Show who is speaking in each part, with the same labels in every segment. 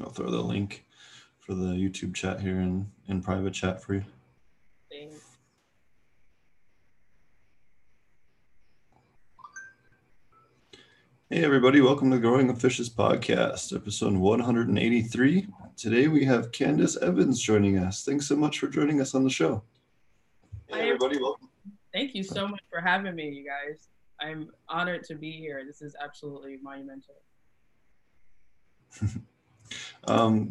Speaker 1: I'll throw the link for the YouTube chat here in private chat for you.
Speaker 2: Thanks.
Speaker 1: Hey everybody, welcome to Growing the Fishes podcast, episode 183. Today we have Candice Evans joining us. Thanks so much for joining us on the show. Hey everybody, welcome.
Speaker 2: Thank you so much for having me, you guys. I'm honored to be here. This is absolutely monumental.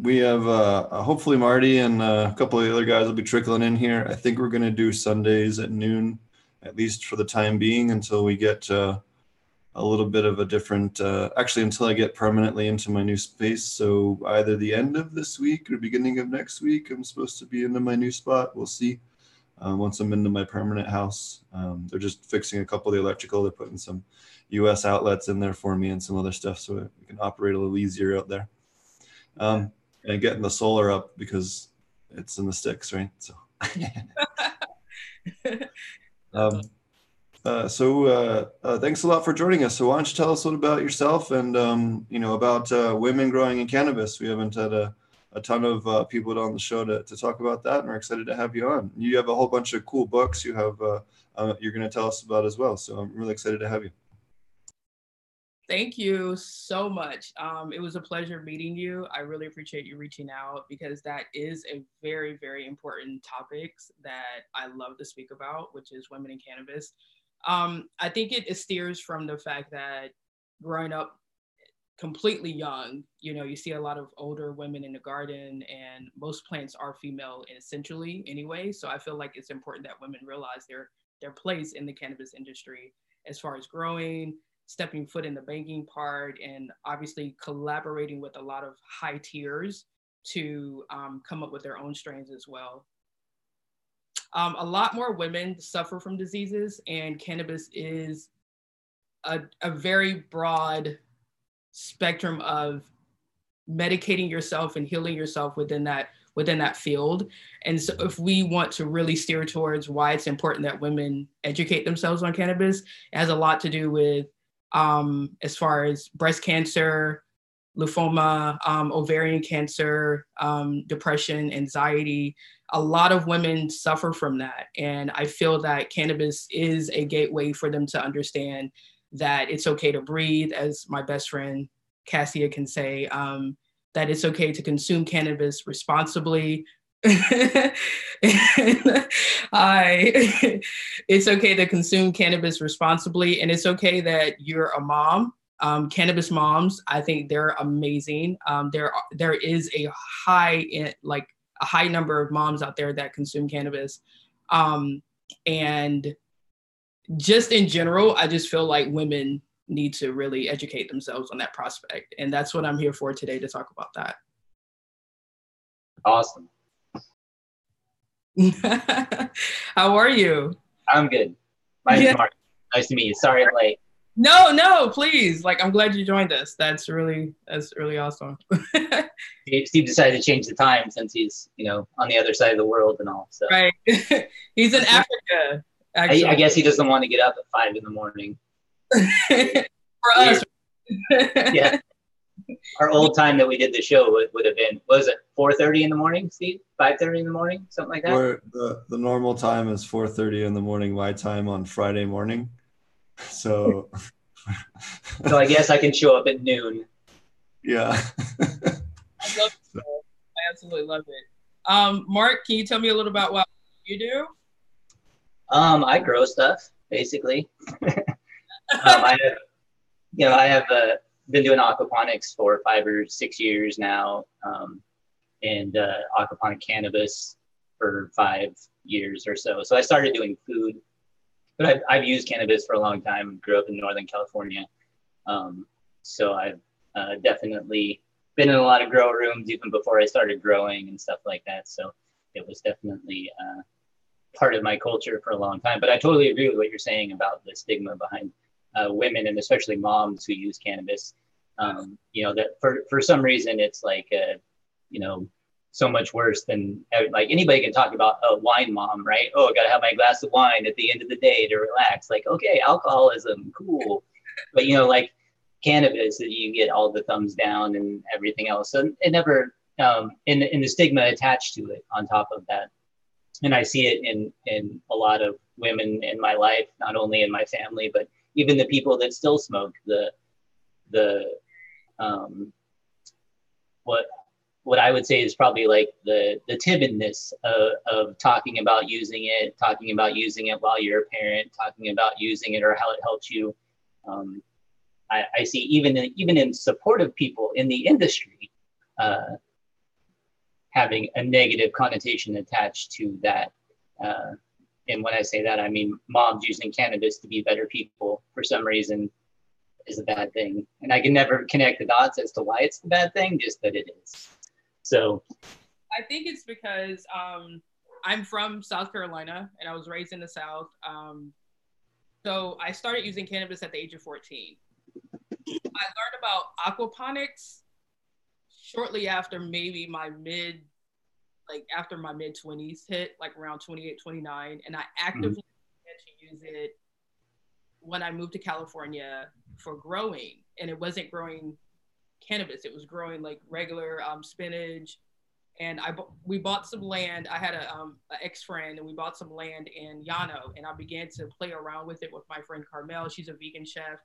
Speaker 1: We have hopefully Marty and a couple of the other guys will be trickling in here. I think we're going to do Sundays at noon, at least for the time being, until we get a little bit of a different, actually until I get permanently into my new space. So either the end of this week or beginning of next week, I'm supposed to be into my new spot. We'll see. Once I'm into my permanent house, they're just fixing a couple of the electrical. They're putting some US outlets in there for me and some other stuff so we can operate a little easier out there. And getting the solar up because it's in the sticks, right? So, thanks a lot for joining us. So why don't you tell us a little about yourself and, about women growing in cannabis. We haven't had a ton of people on the show to talk about that, and we're excited to have you on. You have a whole bunch of cool books you have you're going to tell us about as well. So I'm really excited to have you.
Speaker 2: Thank you so much. It was a pleasure meeting you. I really appreciate you reaching out because that is a very, very important topic that I love to speak about, which is women in cannabis. I think it steers from the fact that growing up completely young, you see a lot of older women in the garden, and most plants are female essentially anyway. So I feel like it's important that women realize their place in the cannabis industry as far as growing, stepping foot in the banking part, and obviously collaborating with a lot of high tiers to come up with their own strains as well. A lot more women suffer from diseases, and cannabis is a very broad spectrum of medicating yourself and healing yourself within that field. And so if we want to really steer towards why it's important that women educate themselves on cannabis, it has a lot to do with as far as breast cancer, lymphoma, ovarian cancer, depression, anxiety. A lot of women suffer from that. And I feel that cannabis is a gateway for them to understand that it's okay to breathe, as my best friend Cassia can say, that it's okay to consume cannabis responsibly. It's okay to consume cannabis responsibly, and it's okay that you're a mom. Cannabis moms, I think they're amazing. There is a high number of moms out there that consume cannabis, and just in general, I just feel like women need to really educate themselves on that prospect, and that's what I'm here for today, to talk about that.
Speaker 3: Awesome.
Speaker 2: How are you?
Speaker 3: I'm good. My name's Mark. Nice to meet you. Sorry I'm late.
Speaker 2: No, please. I'm glad you joined us. That's really awesome.
Speaker 3: Steve decided to change the time since he's, on the other side of the world and all. So.
Speaker 2: Right. He's in Africa, actually.
Speaker 3: I guess he doesn't want to get up at 5 a.m.
Speaker 2: For us.
Speaker 3: Yeah. Our old time that we did the show would have been, was it 4:30 in the morning, Steve? 5:30 in the morning, something like that?
Speaker 1: Or the normal time is 4:30 in the morning, my time on Friday morning. So
Speaker 3: I guess I can show up at noon.
Speaker 1: Yeah.
Speaker 2: I love it. I absolutely love it. Mark, can you tell me a little about what you do?
Speaker 3: I grow stuff, basically. I have been doing aquaponics for 5 or 6 years now, and aquaponic cannabis for 5 years or so. So I started doing food, but I've used cannabis for a long time. Grew up in Northern California, so I've definitely been in a lot of grow rooms even before I started growing and stuff like that. So it was definitely part of my culture for a long time. But I totally agree with what you're saying about the stigma behind women, and especially moms who use cannabis. That for some reason it's so much worse than, anybody can talk about a wine mom, right? Oh, I gotta have my glass of wine at the end of the day to relax. Okay, alcoholism, cool. But cannabis, that you get all the thumbs down and everything else. So it never, in the stigma attached to it on top of that. And I see it in a lot of women in my life, not only in my family, but even the people that still smoke. What I would say is probably like the timidness of talking about using it while you're a parent, talking about using it or how it helps you. I see even in supportive people in the industry, having a negative connotation attached to that. And when I say that, I mean moms using cannabis to be better people for some reason is a bad thing. And I can never connect the dots as to why it's the bad thing, just that it is. So
Speaker 2: I think it's because I'm from South Carolina and I was raised in the South. So I started using cannabis at the age of 14. I learned about aquaponics shortly after maybe my mid 20s hit, like around 28, 29. And I actively began to use it when I moved to California for growing. And it wasn't growing cannabis, it was growing like regular spinach. And we bought some land. I had an ex-friend, and we bought some land in Llano, and I began to play around with it with my friend Carmel. She's a vegan chef.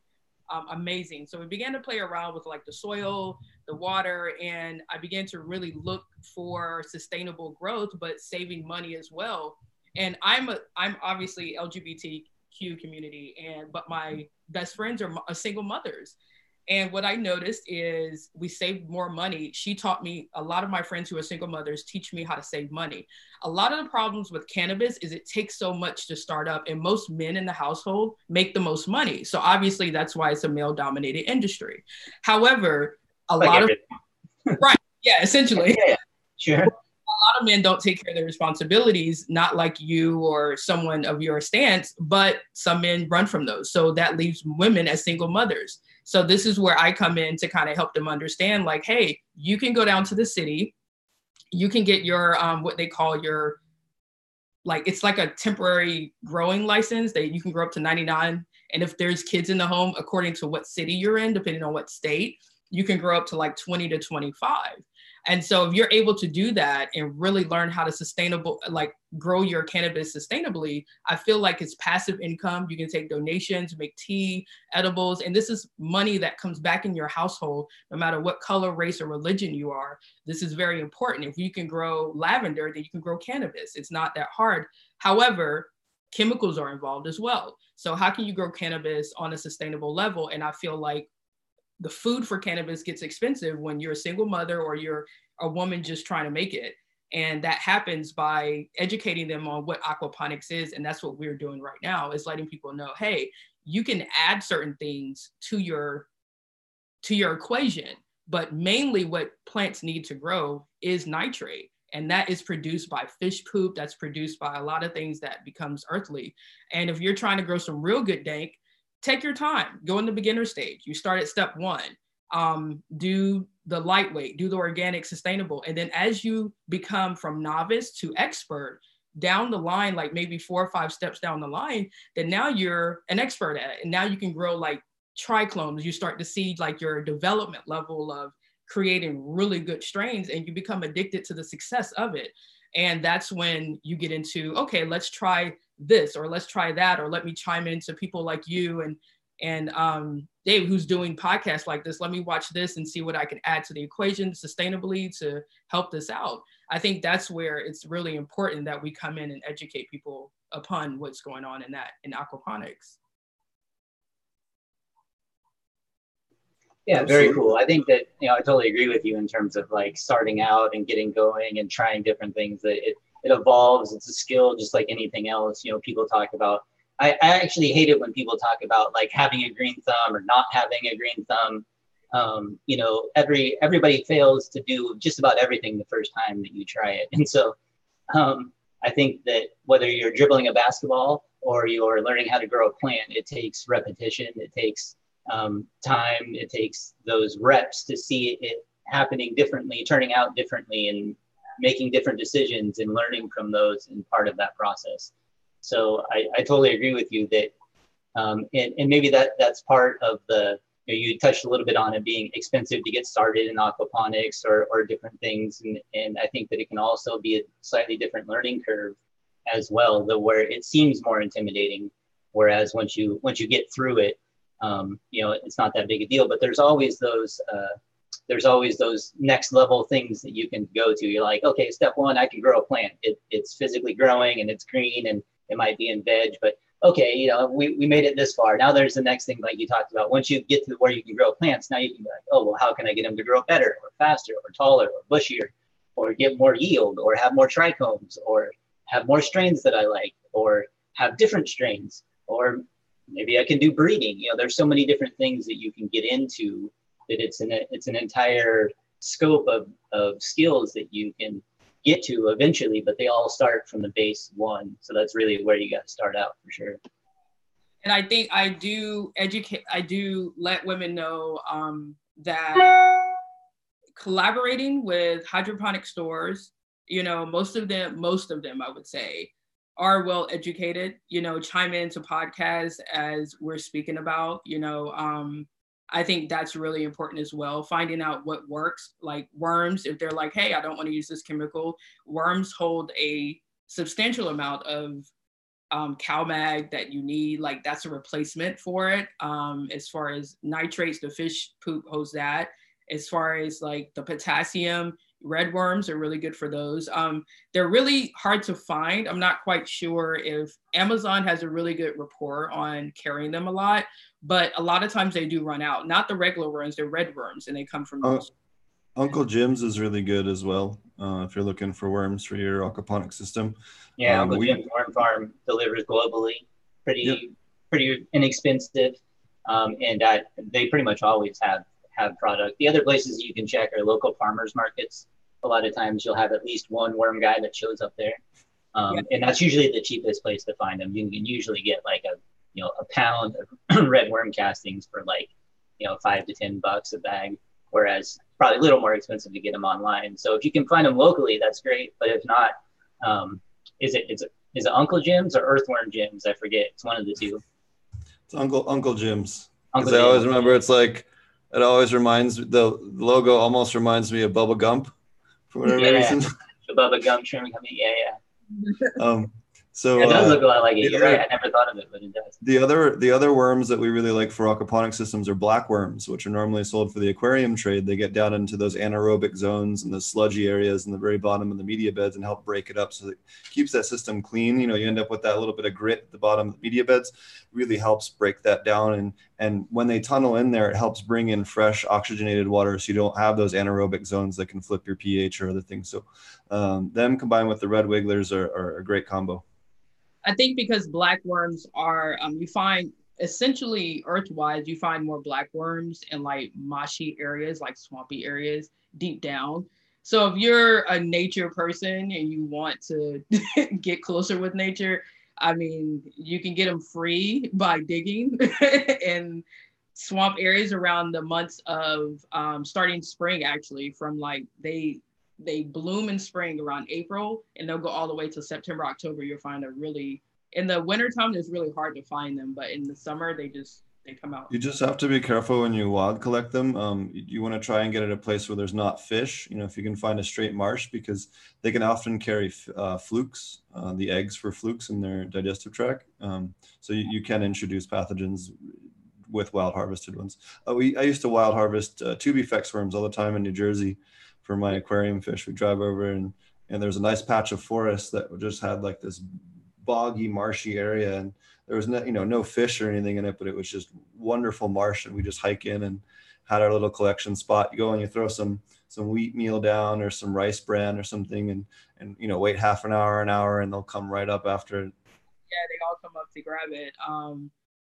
Speaker 2: Amazing. So we began to play around with like the soil, the water, and I began to really look for sustainable growth, but saving money as well. And I'm obviously LGBTQ community, but my best friends are single mothers. And what I noticed is we saved more money. She taught me, a lot of my friends who are single mothers teach me how to save money. A lot of the problems with cannabis is it takes so much to start up, and most men in the household make the most money. So obviously that's why it's a male dominated industry. However, right. Yeah, essentially.
Speaker 3: Yeah, sure.
Speaker 2: A lot of men don't take care of their responsibilities, not like you or someone of your stance, but some men run from those. So that leaves women as single mothers. So this is where I come in to kind of help them understand, like, hey, you can go down to the city, you can get your, what they call your, like, it's like a temporary growing license that you can grow up to 99. And if there's kids in the home, according to what city you're in, depending on what state, you can grow up to like 20 to 25. And so if you're able to do that and really learn how to grow your cannabis sustainably, I feel like it's passive income. You can take donations, make tea, edibles, and this is money that comes back in your household, no matter what color, race, or religion you are. This is very important. If you can grow lavender, then you can grow cannabis. It's not that hard. However, chemicals are involved as well. So how can you grow cannabis on a sustainable level? And I feel like the food for cannabis gets expensive when you're a single mother or you're a woman just trying to make it. And that happens by educating them on what aquaponics is. And that's what we're doing right now, is letting people know, hey, you can add certain things to your equation, but mainly what plants need to grow is nitrate. And that is produced by fish poop. That's produced by a lot of things that becomes earthly. And if you're trying to grow some real good dank, take your time, go in the beginner stage. You start at step 1, do the lightweight, do the organic, sustainable. And then as you become from novice to expert down the line, like maybe 4 or 5 steps down the line, then now you're an expert at it. And now you can grow like triclones. You start to see like your development level of creating really good strains, and you become addicted to the success of it. And that's when you get into, okay, let's try this, or let's try that, or let me chime into people like you and Dave, who's doing podcasts like this. Let me watch this and see what I can add to the equation sustainably to help this out. I think that's where it's really important that we come in and educate people upon what's going on in aquaponics.
Speaker 3: Yeah, very cool. I think that, I totally agree with you in terms of like starting out and getting going and trying different things. That it evolves. It's a skill just like anything else. People talk about, I actually hate it when people talk about like having a green thumb or not having a green thumb. Everybody fails to do just about everything the first time that you try it. And so I think that whether you're dribbling a basketball or you're learning how to grow a plant, it takes repetition. It takes time. It takes those reps to see it happening differently, turning out differently, and making different decisions and learning from those and part of that process. So I totally agree with you that, and maybe that's part of the you touched a little bit on it being expensive to get started in aquaponics or different things. And I think that it can also be a slightly different learning curve as well, though, where it seems more intimidating. Whereas once you get through it, it's not that big a deal, but there's always those next level things that you can go to. You're like, okay, step one, I can grow a plant. It's physically growing and it's green and it might be in veg, but okay, we made it this far. Now there's the next thing, like you talked about. Once you get to where you can grow plants, now you can be like, oh, well, how can I get them to grow better or faster or taller or bushier or get more yield or have more trichomes or have more strains that I like or have different strains, or maybe I can do breeding. There's so many different things that you can get into that it's an entire scope of skills that you can get to eventually, but they all start from the base one. So that's really where you got to start out for sure.
Speaker 2: And I think I do let women know that collaborating with hydroponic stores, most of them, I would say, are well educated, chime into podcasts as we're speaking about, I think that's really important as well. Finding out what works, like worms, if they're like, hey, I don't want to use this chemical, worms hold a substantial amount of cow mag that you need, like that's a replacement for it. As far as nitrates, the fish poop holds that. As far as like the potassium, red worms are really good for those. They're really hard to find. I'm not quite sure if Amazon has a really good rapport on carrying them a lot, but a lot of times they do run out. Not the regular worms, they're red worms, and they come from
Speaker 1: Uncle Jim's is really good as well, if you're looking for worms for your aquaponic system.
Speaker 3: Yeah, Uncle Jim's Worm Farm delivers globally, pretty inexpensive, and they pretty much always have product. The other places you can check are local farmers markets. A lot of times you'll have at least one worm guy that shows up there, and that's usually the cheapest place to find them. You can usually get like a pound of red worm castings for like $5 to $10 a bag, whereas probably a little more expensive to get them online. So if you can find them locally, that's great. But if not, is it Uncle Jim's or Earthworm Jim's? I forget. It's one of the two.
Speaker 1: It's Uncle Jim's. Because I always remember it always the logo almost reminds me of Bubba Gump for whatever reason.
Speaker 3: The Bubba Gump shrimp company. Yeah.
Speaker 1: So
Speaker 3: it does look a lot like it. You're right. I never thought of it, but it does.
Speaker 1: The other worms that we really like for aquaponic systems are black worms, which are normally sold for the aquarium trade. They get down into those anaerobic zones and the sludgy areas in the very bottom of the media beds and help break it up, so that it keeps that system clean. You end up with that little bit of grit at the bottom of the media beds. Really helps break that down, and when they tunnel in there, it helps bring in fresh oxygenated water, so you don't have those anaerobic zones that can flip your pH or other things. So them combined with the red wigglers are a great combo.
Speaker 2: I think because black worms are, you find essentially earthwise, you find more black worms in like marshy areas, like swampy areas deep down. So if you're a nature person and you want to get closer with nature, I mean, you can get them free by digging in swamp areas around the months of starting spring, actually, from like they bloom in spring around April, and they'll go all the way to September, October. You'll find in the wintertime, it's really hard to find them, but in the summer, they come out.
Speaker 1: You just have to be careful when you wild collect them. You want to try and get at a place where there's not fish, if you can find a straight marsh, because they can often carry flukes, the eggs for flukes in their digestive tract. So you can introduce pathogens with wild harvested ones. I used to wild harvest tubifex worms all the time in New Jersey for my aquarium fish. We drive over and there's a nice patch of forest that just had like this boggy, marshy area, and there was no fish or anything in it, but it was just wonderful marsh, and we just hike in and had our little collection spot. You go and you throw some wheat meal down or some rice bran or something, and wait half an hour, and they'll come right up after it.
Speaker 2: Yeah, they all come up to grab it.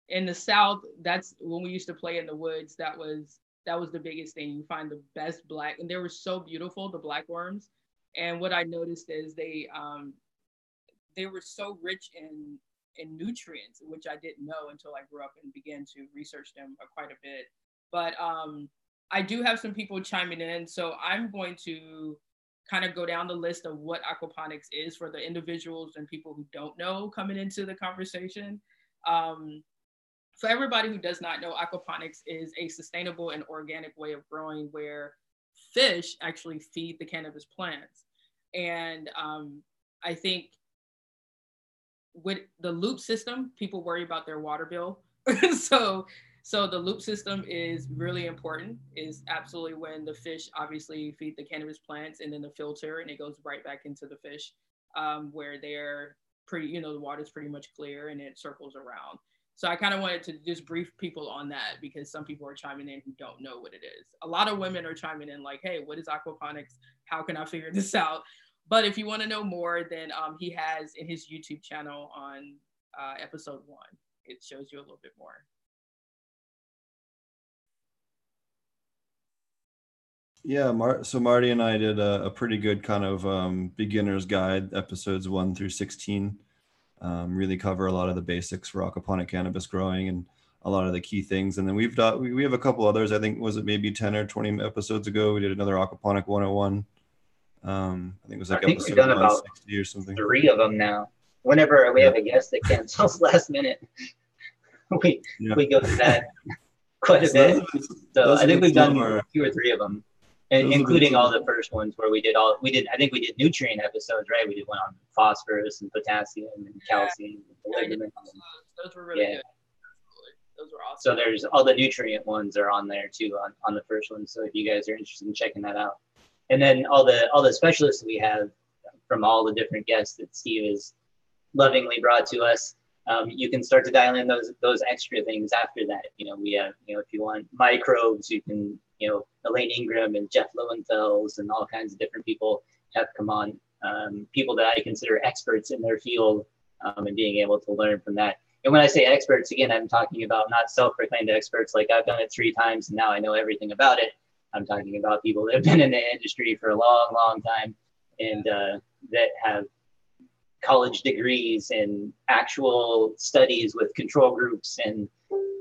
Speaker 2: In the South, that's when we used to play in the woods. That was the biggest thing. You find the best black, and they were so beautiful, the black worms. And what I noticed is they were so rich in nutrients, which I didn't know until I grew up and began to research them quite a bit. But I do have some people chiming in, so I'm going to kind of go down the list of what aquaponics is for the individuals and people who don't know coming into the conversation. For everybody who does not know, aquaponics is a sustainable and organic way of growing where fish actually feed the cannabis plants. And I think with the loop system, people worry about their water bill. So the loop system is really important, is absolutely when the fish obviously feed the cannabis plants and then the filter, and it goes right back into the fish where they're pretty, you know, the water's pretty much clear and it circles around. So I kind of wanted to just brief people on that because some people are chiming in who don't know what it is. A lot of women are chiming in like, hey, what is aquaponics? How can I figure this out? But if you want to know more, then he has in his YouTube channel on episode 1, it shows you a little bit more.
Speaker 1: Yeah, so Marty and I did a pretty good kind of beginner's guide, episodes 1 through 16. Really cover a lot of the basics for aquaponic cannabis growing and a lot of the key things. And then we have a couple others. I think, was it maybe 10 or 20 episodes ago, we did another aquaponic 101. I think it was like
Speaker 3: we've done about
Speaker 1: 60 or something.
Speaker 3: 3 of them now. Whenever we have a guest that cancels last minute, we go to that quite a bit. So I think we've done 2 or 3 of them. And including all the first ones where I think we did nutrient episodes, right? We did one on phosphorus and potassium and calcium. And
Speaker 2: those were really good. Those were awesome.
Speaker 3: So there's all the nutrient ones are on there too on the first one. So if you guys are interested in checking that out. And then all the specialists we have from all the different guests that Steve has lovingly brought to us, you can start to dial in those extra things after that. You know, we have, you know, if you want microbes, you can, you know, Elaine Ingram and Jeff Lowenfels and all kinds of different people have come on, people that I consider experts in their field, and being able to learn from that. And when I say experts, again, I'm talking about not self-proclaimed experts like I've done it 3 times and now I know everything about it. I'm talking about people that have been in the industry for a long, long time and that have college degrees and actual studies with control groups and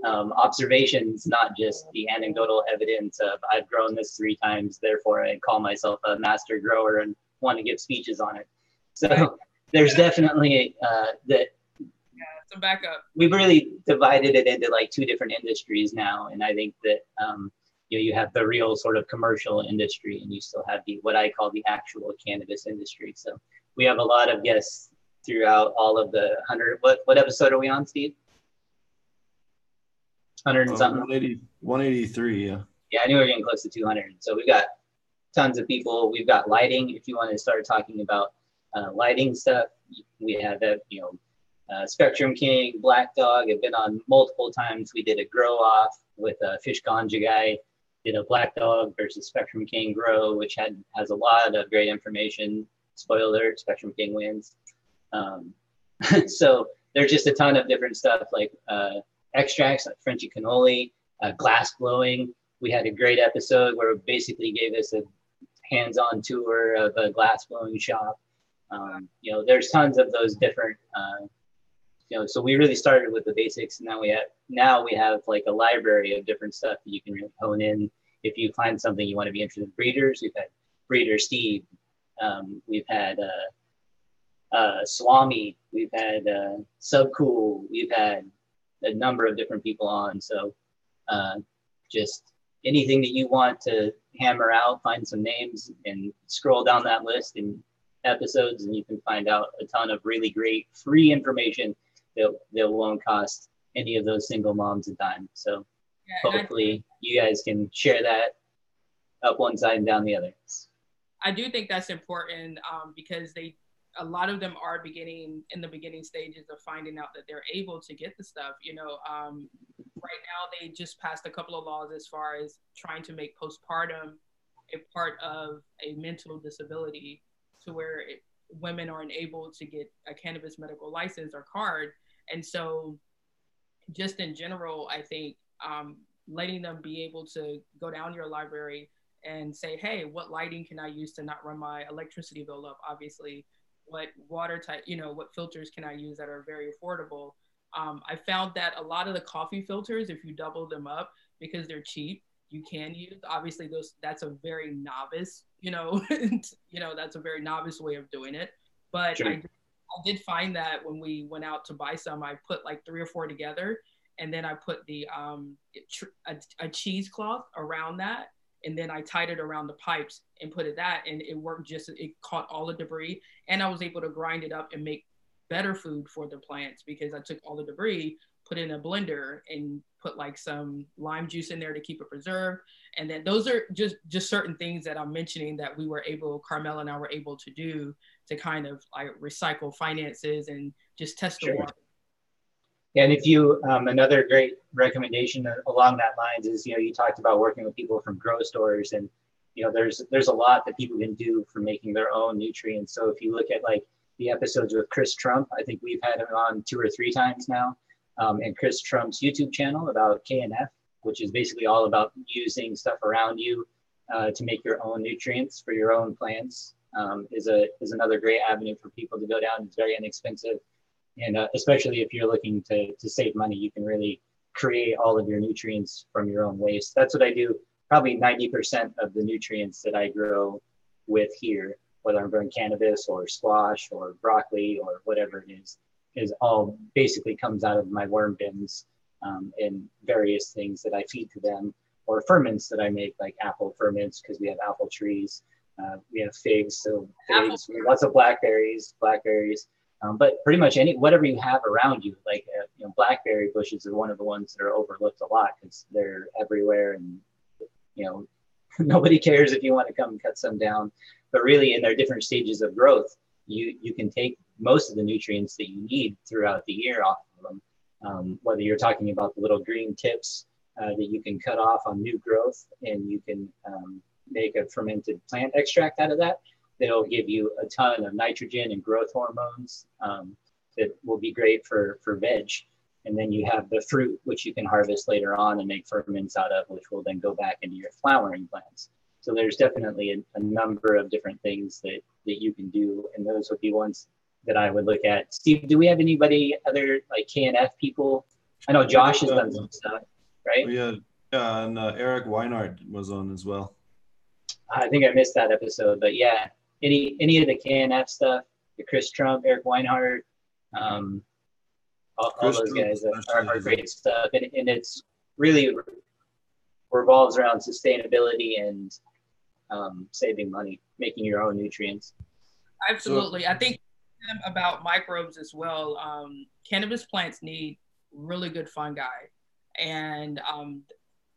Speaker 3: observations, not just the anecdotal evidence of I've grown this 3 times, therefore I call myself a master grower and want to give speeches on it. So there's definitely
Speaker 2: some backup.
Speaker 3: We've really divided it into like 2 different industries now, and I think that you have the real sort of commercial industry, and you still have what I call the actual cannabis industry. So we have a lot of guests throughout all of the 100. What episode are we on, Steve? 100 and something.
Speaker 1: 183. Yeah.
Speaker 3: Yeah, I knew we were getting close to 200. So we've got tons of people. We've got lighting. If you want to start talking about lighting stuff, we have Spectrum King, Black Dog have been on multiple times. We did a grow off with Fish Ganja Guy. Did a Black Dog versus Spectrum King grow, which has a lot of great information. Spoiler alert, Spectrum King wins. So there's just a ton of different stuff like extracts like Frenchy cannoli, glass blowing. We had a great episode where it basically gave us a hands-on tour of a glass blowing shop. You know, there's tons of those different, you know, so we really started with the basics. And now we have like a library of different stuff that you can really hone in. If you find something you want to be interested in, breeders, we've had Breeder Steve, we've had Swami, we've had Subcool, we've had a number of different people on. So just anything that you want to hammer out, find some names and scroll down that list in episodes, and you can find out a ton of really great free information that won't cost any of those single moms a dime. So hopefully you guys can share that up one side and down the other.
Speaker 2: I do think that's important because a lot of them are in the beginning stages of finding out that they're able to get the stuff. You know, right now they just passed a couple of laws as far as trying to make postpartum a part of a mental disability, to where women aren't able to get a cannabis medical license or card. And so just in general, I think letting them be able to go down your library and say, hey, what lighting can I use to not run my electricity bill up? Obviously, what water type, you know, what filters can I use that are very affordable? I found that a lot of the coffee filters, if you double them up, because they're cheap, you can use, obviously that's a very novice, that's a very novice way of doing it. But sure. I did find that when we went out to buy some, I put like 3 or 4 together, and then I put a cheesecloth around that, and then I tied it around the pipes and put that, and it worked. It caught all the debris, and I was able to grind it up and make better food for the plants, because I took all the debris, put it in a blender, and put like some lime juice in there to keep it preserved. And then those are just certain things that I'm mentioning that Carmel and I were able to do to kind of like recycle finances and just test the water.
Speaker 3: Yeah, and if you, another great recommendation along that lines is, you talked about working with people from grow stores, and, there's a lot that people can do for making their own nutrients. So if you look at like the episodes with Chris Trump, I think we've had him on 2 or 3 times now, and Chris Trump's YouTube channel about KNF, which is basically all about using stuff around you to make your own nutrients for your own plants, is another great avenue for people to go down. It's very inexpensive. And especially if you're looking to save money, you can really create all of your nutrients from your own waste. That's what I do. Probably 90% of the nutrients that I grow with here, whether I'm growing cannabis or squash or broccoli or whatever it is all basically comes out of my worm bins and various things that I feed to them, or ferments that I make, like apple ferments, because we have apple trees. We have figs, so figs, lots of blackberries. But pretty much whatever you have around you, like blackberry bushes are one of the ones that are overlooked a lot because they're everywhere, and nobody cares if you want to come cut some down. But really, in their different stages of growth, you can take most of the nutrients that you need throughout the year off of them. Whether you're talking about the little green tips that you can cut off on new growth, and you can make a fermented plant extract out of that. That'll give you a ton of nitrogen and growth hormones that will be great for veg. And then you have the fruit, which you can harvest later on and make ferments out of, which will then go back into your flowering plants. So there's definitely a number of different things that you can do. And those would be ones that I would look at. Steve, do we have anybody other like KNF people? I know Josh has done some stuff, right?
Speaker 1: Yeah, and Eric Weinhardt was on as well.
Speaker 3: I think I missed that episode, but yeah, any of the KNF stuff, the Chris Trump, Eric Weinhardt, all those guys are great stuff. And it's really revolves around sustainability and saving money, making your own nutrients.
Speaker 2: Absolutely. I think about microbes as well. Cannabis plants need really good fungi. And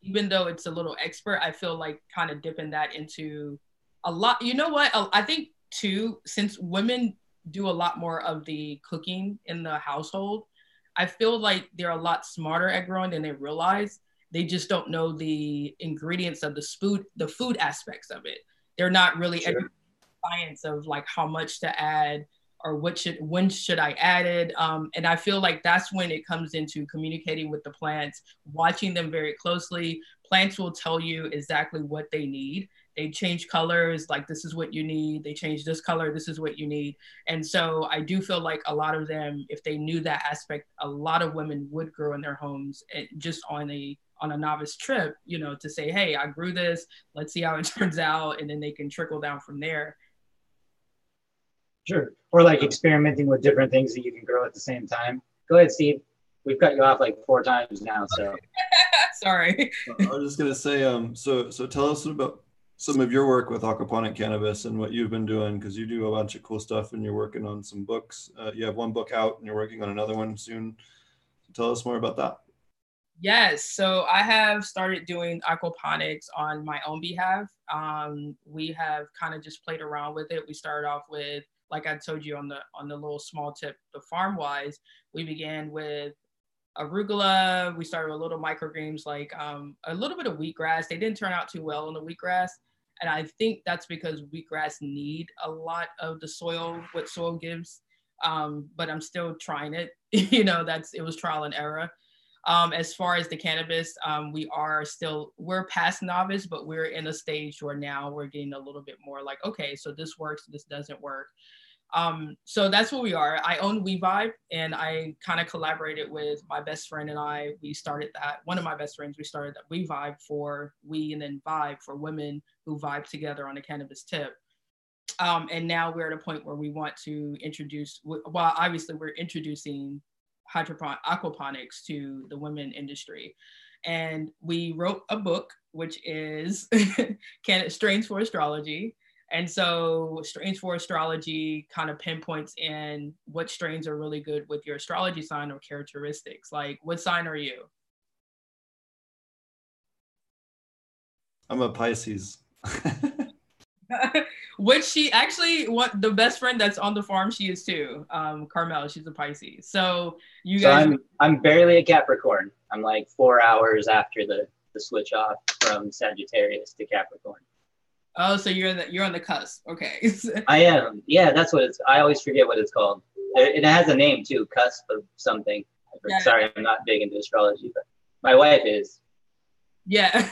Speaker 2: even though it's a little expert, I feel like kind of dipping that into a lot. You know what? I think too, since women do a lot more of the cooking in the household, I feel like they're a lot smarter at growing than they realize. They just don't know the ingredients of the food aspects of it. They're not really educated in science of like how much to add or when should I add it. And I feel like that's when it comes into communicating with the plants, watching them very closely. Plants will tell you exactly what they need. They change colors, like this is what you need. They change this color, this is what you need. And so I do feel like a lot of them, if they knew that aspect, a lot of women would grow in their homes just on a novice trip, to say, hey, I grew this, let's see how it turns out. And then they can trickle down from there.
Speaker 3: Sure. Or like experimenting with different things that you can grow at the same time. Go ahead, Steve. We've cut you off like 4 times now, so.
Speaker 2: Sorry.
Speaker 1: I was just gonna say, so tell us about some of your work with aquaponic cannabis and what you've been doing, because you do a bunch of cool stuff and you're working on some books. You have one book out and you're working on another one soon. So tell us more about that.
Speaker 2: Yes, so I have started doing aquaponics on my own behalf. We have kind of just played around with it. We started off with, like I told you on the little small tip, the farm wise, we began with arugula. We started with little microgreens, like a little bit of wheatgrass. They didn't turn out too well in the wheatgrass. And I think that's because wheatgrass need a lot of the soil, what soil gives. But I'm still trying it. It was trial and error. As far as the cannabis, we're past novice, but we're in a stage where now we're getting a little bit more like, okay, so this works, this doesn't work. So that's where we are. I own WeVibe, and I kind of collaborated with my best friend and I. We started that, one of my best friends, we started that WeVibe for we, and then Vibe for women who vibe together on a cannabis tip. And now we're at a point where we want to introduce, well, obviously we're introducing aquaponics to the women industry. And we wrote a book, which is Strains for Astrology. And so Strains for Astrology kind of pinpoints in what strains are really good with your astrology sign or characteristics. Like, what sign are you?
Speaker 1: I'm a Pisces.
Speaker 2: Which she actually, the best friend that's on the farm, she is too. Carmel, she's a Pisces. So you guys.
Speaker 3: So I'm barely a Capricorn. I'm like 4 hours after the switch off from Sagittarius to Capricorn.
Speaker 2: Oh, so you're on the cusp. Okay.
Speaker 3: I am. Yeah, that's what it's. I always forget what it's called. It has a name too, cusp of something. Yeah. Sorry, I'm not big into astrology, but my wife is.
Speaker 2: Yeah.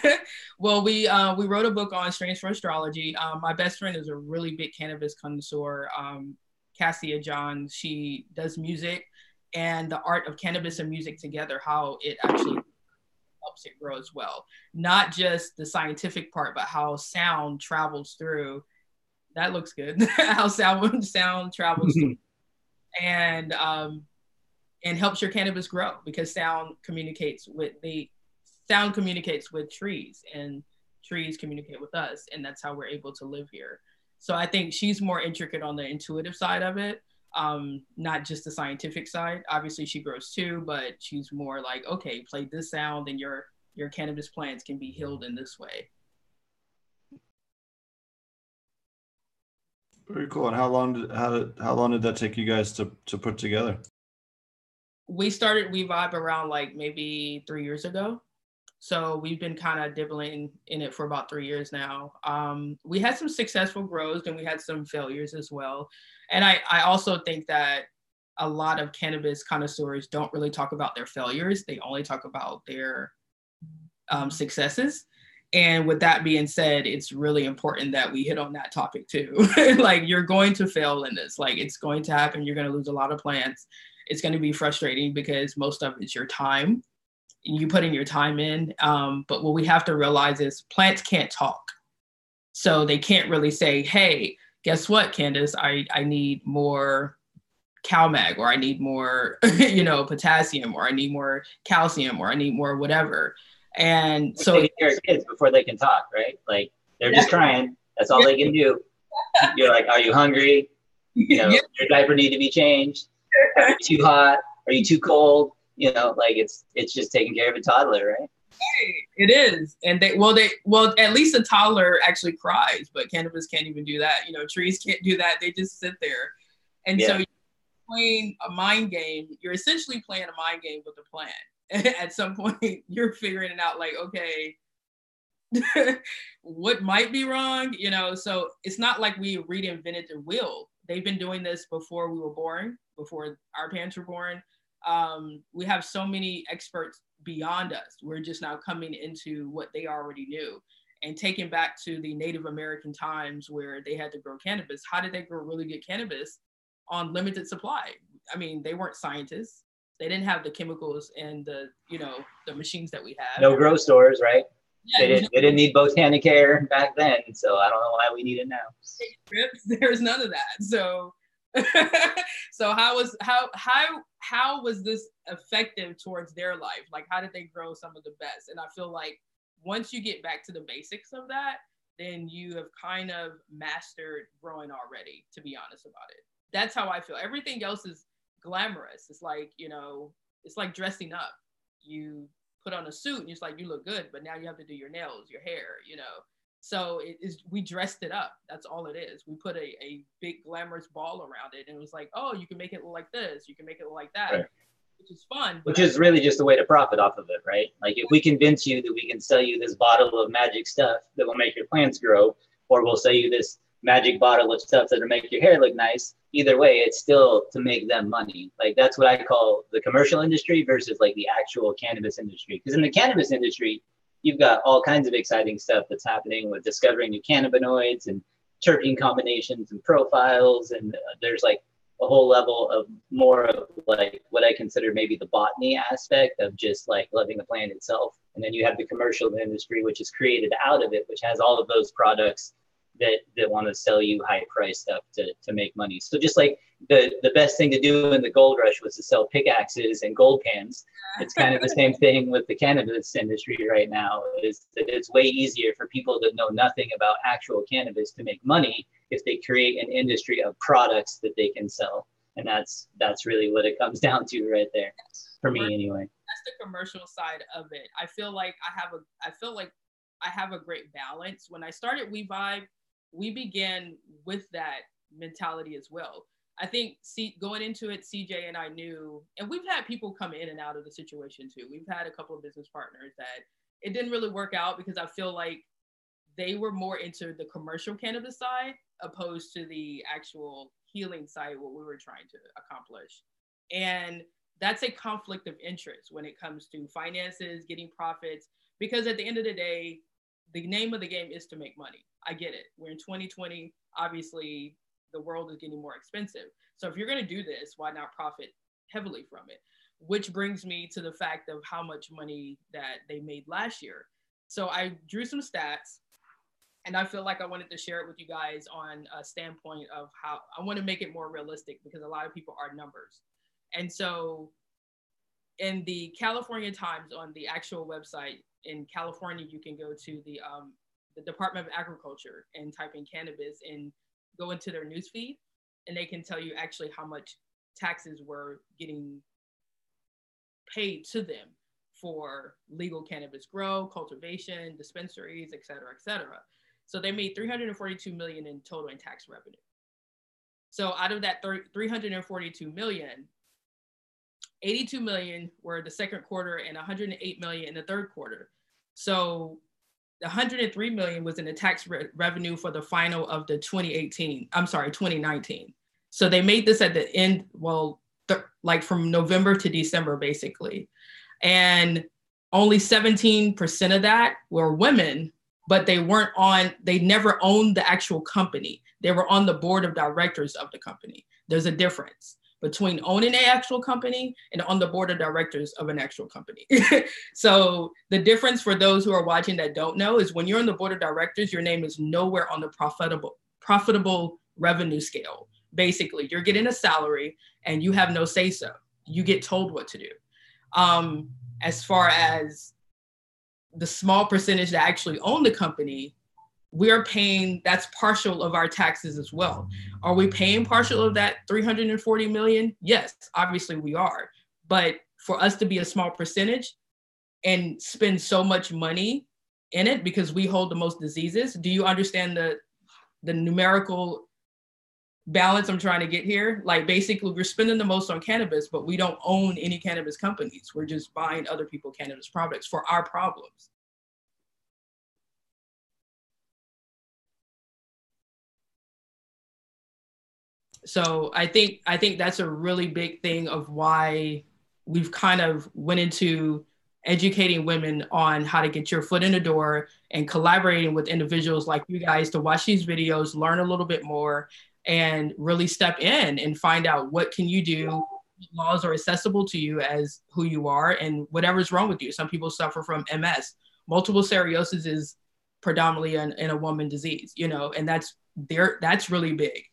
Speaker 2: Well, we wrote a book on strains for astrology. My best friend is a really big cannabis connoisseur. Cassia John. She does music and the art of cannabis and music together. How it actually helps it grow as well. Not just the scientific part, but how sound travels through. That looks good. How sound travels through, and helps your cannabis grow, because sound communicates with trees, and trees communicate with us, and that's how we're able to live here. So I think she's more intricate on the intuitive side of it, not just the scientific side. Obviously she grows too, but she's more like, okay, play this sound and your cannabis plants can be healed in this way.
Speaker 1: Very cool. And how long did that take you guys to put together?
Speaker 2: We started We Vibe around like maybe 3 years ago. So we've been kind of dibbling in it for about 3 years now. We had some successful grows and we had some failures as well. And I also think that a lot of cannabis connoisseurs don't really talk about their failures. They only talk about their successes. And with that being said, it's really important that we hit on that topic too. Like, you're going to fail in this. Like, it's going to happen. You're going to lose a lot of plants. It's going to be frustrating because most of it's your time. You putting your time in. But what we have to realize is plants can't talk. So they can't really say, hey, guess what, Candace, I need more CalMag, or I need more, potassium, or I need more calcium, or I need more whatever. And so
Speaker 3: taking care of kids before they can talk, right? Like, they're just crying. That's all they can do. You're like, are you hungry? Your diaper need to be changed. Are you too hot? Are you too cold? Like, it's just taking care of a toddler, right?
Speaker 2: Right. It is. And at least a toddler actually cries, but cannabis can't even do that. Trees can't do that. They just sit there. And so you're playing a mind game. You're essentially playing a mind game with the plant. At some point, you're figuring it out, like, okay, what might be wrong? So it's not like we reinvented the wheel. They've been doing this before we were born, before our parents were born. We have so many experts beyond us. We're just now coming into what they already knew, and taking back to the Native American times where they had to grow cannabis. How did they grow really good cannabis on limited supply? I mean, they weren't scientists. They didn't have the chemicals and the machines that we have.
Speaker 3: No grow stores, right? Yeah, they didn't need Botanicare back then, so I don't know why we need it now.
Speaker 2: There's none of that. So so how was this effective towards their life? Like, how did they grow some of the best? And I feel like once you get back to the basics of that, then you have kind of mastered growing already, to be honest about it. That's how I feel. Everything else is glamorous. It's like, it's like dressing up. You put on a suit and it's like, you look good, but now you have to do your nails, your hair, So we dressed it up. That's all it is. We put a big glamorous ball around it, and it was like, oh, you can make it look like this, you can make it look like that, right. Which is fun.
Speaker 3: Which is really just a way to profit off of it, right? Like, if we convince you that we can sell you this bottle of magic stuff that will make your plants grow, or we'll sell you this magic bottle of stuff that'll make your hair look nice, either way, it's still to make them money. Like, that's what I call the commercial industry versus like the actual cannabis industry. Because in the cannabis industry, you've got all kinds of exciting stuff that's happening with discovering new cannabinoids and terpene combinations and profiles. And there's like a whole level of more of like what I consider maybe the botany aspect of just like loving the plant itself. And then you have the commercial industry, which is created out of it, which has all of those products that want to sell you high price stuff to make money. So just like the best thing to do in the gold rush was to sell pickaxes and gold pans. It's kind of the same thing with the cannabis industry right now, is that it's way easier for people that know nothing about actual cannabis to make money if they create an industry of products that they can sell. And that's really what it comes down to right there, for me anyway.
Speaker 2: That's the commercial side of it. I feel like I have a great balance. When I started We Vibe, we began with that mentality as well. I think going into it, CJ and I knew, and we've had people come in and out of the situation too. We've had a couple of business partners that it didn't really work out because I feel like they were more into the commercial cannabis side opposed to the actual healing side, what we were trying to accomplish. And that's a conflict of interest when it comes to finances, getting profits, because at the end of the day, the name of the game is to make money. I get it. We're in 2020. Obviously, the world is getting more expensive. So if you're going to do this, why not profit heavily from it? Which brings me to the fact of how much money that they made last year. So I drew some stats, and I feel like I wanted to share it with you guys on a standpoint of how I want to make it more realistic, because a lot of people are numbers. And so in the California Times, on the actual website in California, you can go to the Department of Agriculture and type in cannabis and go into their newsfeed, and they can tell you actually how much taxes were getting paid to them for legal cannabis grow, cultivation, dispensaries, et cetera, et cetera. So they made $342 million in total in tax revenue. So out of that $342 million, $82 million were the second quarter and $108 million in the third quarter. So the $103 million was in the tax revenue for the final of the 2019. So they made this at the end, like from November to December, basically. And only 17% of that were women, but they never owned the actual company. They were on the board of directors of the company. There's a difference between owning an actual company and on the board of directors of an actual company. So the difference for those who are watching that don't know is when you're on the board of directors, your name is nowhere on the profitable revenue scale. Basically, you're getting a salary and you have no say so. You get told what to do. As far as the small percentage that actually own the company, we're paying, that's partial of our taxes as well. Are we paying partial of that $340 million? Yes, obviously we are. But for us to be a small percentage and spend so much money in it because we hold the most diseases, do you understand the numerical balance I'm trying to get here? Like basically we're spending the most on cannabis, but we don't own any cannabis companies. We're just buying other people's cannabis products for our problems. So I think that's a really big thing of why we've kind of went into educating women on how to get your foot in the door and collaborating with individuals like you guys to watch these videos, learn a little bit more, and really step in and find out what can you do. Laws are accessible to you as who you are and whatever's wrong with you. Some people suffer from MS. Multiple sclerosis is predominantly in a woman disease, and that's really big.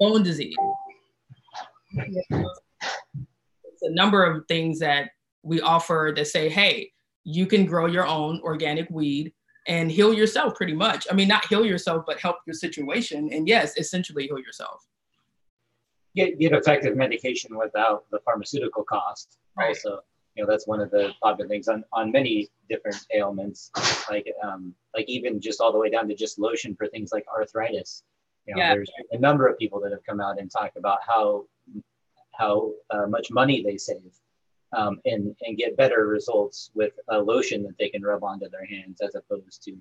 Speaker 2: Bone disease. It's a number of things that we offer that say, hey, you can grow your own organic weed and heal yourself pretty much. I mean, not heal yourself, but help your situation. And yes, essentially heal yourself.
Speaker 3: Get effective medication without the pharmaceutical cost. Right. Also, that's one of the popular things on many different ailments, like even just all the way down to just lotion for things like arthritis. There's a number of people that have come out and talked about how much money they save and get better results with a lotion that they can rub onto their hands as opposed to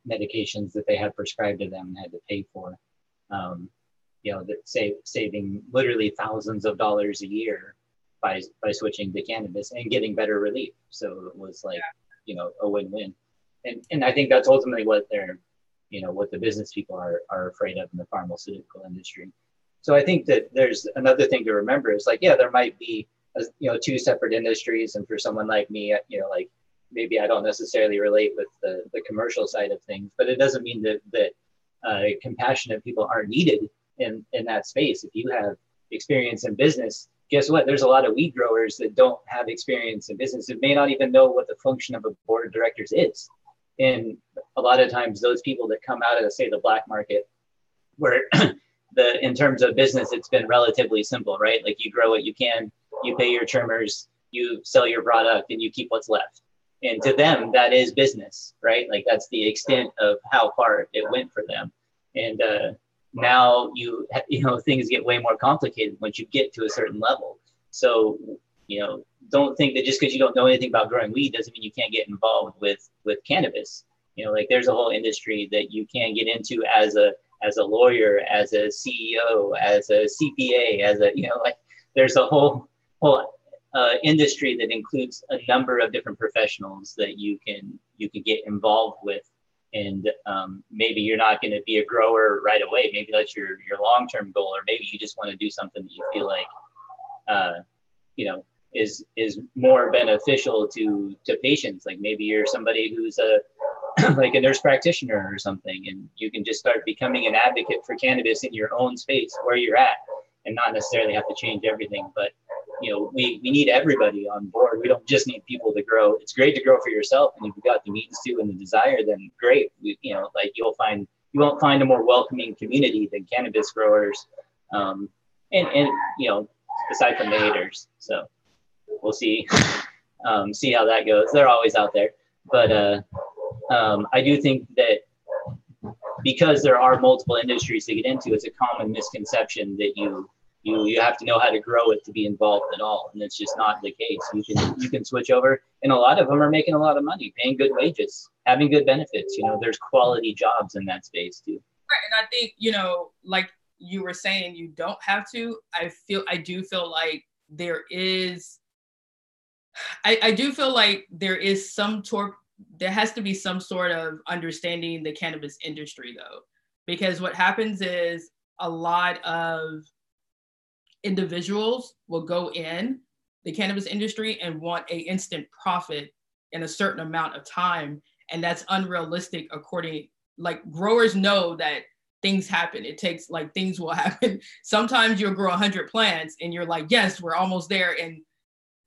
Speaker 3: medications that they had prescribed to them and had to pay for. That saving literally thousands of dollars a year by switching to cannabis and getting better relief. So it was like, a win-win. And I think that's ultimately what what the business people are afraid of in the pharmaceutical industry. So I think that there's another thing to remember is there might be, two separate industries. And for someone like me, maybe I don't necessarily relate with the commercial side of things, but it doesn't mean that compassionate people aren't needed in that space. If you have experience in business, guess what? There's a lot of weed growers that don't have experience in business and may not even know what the function of a board of directors is. And a lot of times those people that come out of, say, the black market, where in terms of business, it's been relatively simple, right? Like you grow what you can, you pay your trimmers, you sell your product, and you keep what's left. And to them, that is business, right? Like that's the extent of how far it went for them. And now things get way more complicated once you get to a certain level. So, don't think that just because you don't know anything about growing weed doesn't mean you can't get involved with cannabis. Like there's a whole industry that you can get into as a lawyer, as a CEO, as a CPA, there's a whole industry that includes a number of different professionals that you can get involved with. And maybe you're not going to be a grower right away. Maybe that's your long-term goal, or maybe you just want to do something that you feel like, is more beneficial to patients. Like maybe you're somebody who's like a nurse practitioner or something, and you can just start becoming an advocate for cannabis in your own space where you're at, and not necessarily have to change everything. But we need everybody on board. We don't just need people to grow. It's great to grow for yourself, and if you've got the means to and the desire, then great. You won't find a more welcoming community than cannabis growers, and aside from the haters. So we'll see how that goes. They're always out there, but I do think that because there are multiple industries to get into, it's a common misconception that you have to know how to grow it to be involved at all, and it's just not the case. You can switch over, and a lot of them are making a lot of money, paying good wages, having good benefits. there's quality jobs in that space too.
Speaker 2: Right, and I think like you were saying, you don't have to. I do feel like there is. I do feel like there is there has to be some sort of understanding the cannabis industry though, because what happens is a lot of individuals will go in the cannabis industry and want an instant profit in a certain amount of time. And that's unrealistic like growers know that things happen. It takes things will happen. Sometimes you'll grow 100 plants and you're like, yes, we're almost there. And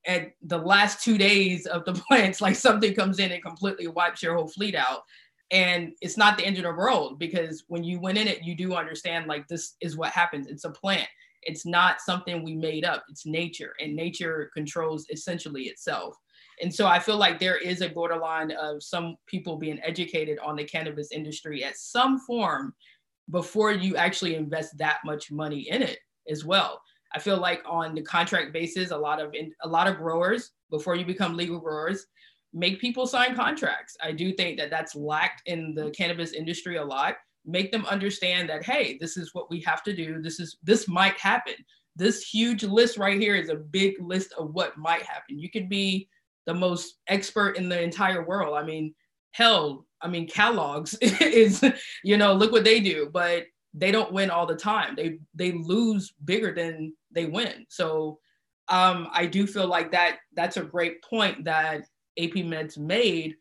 Speaker 2: at the last 2 days of the plants, something comes in and completely wipes your whole fleet out. And it's not the end of the world, because when you went in it, you do understand this is what happens. It's a plant. It's not something we made up. It's nature, and nature controls essentially itself. And so I feel like there is a borderline of some people being educated on the cannabis industry at some form before you actually invest that much money in it as well. I feel like on the contract basis, a lot of growers, before you become legal growers, make people sign contracts. I do think that that's lacked in the cannabis industry a lot. Make them understand that, hey, this is what we have to do. This might happen. This huge list right here is a big list of what might happen. You could be the most expert in the entire world. Kellogg's is, look what they do, but they don't win all the time. They lose bigger than they win. So I do feel like that's a great point that AP Med's made.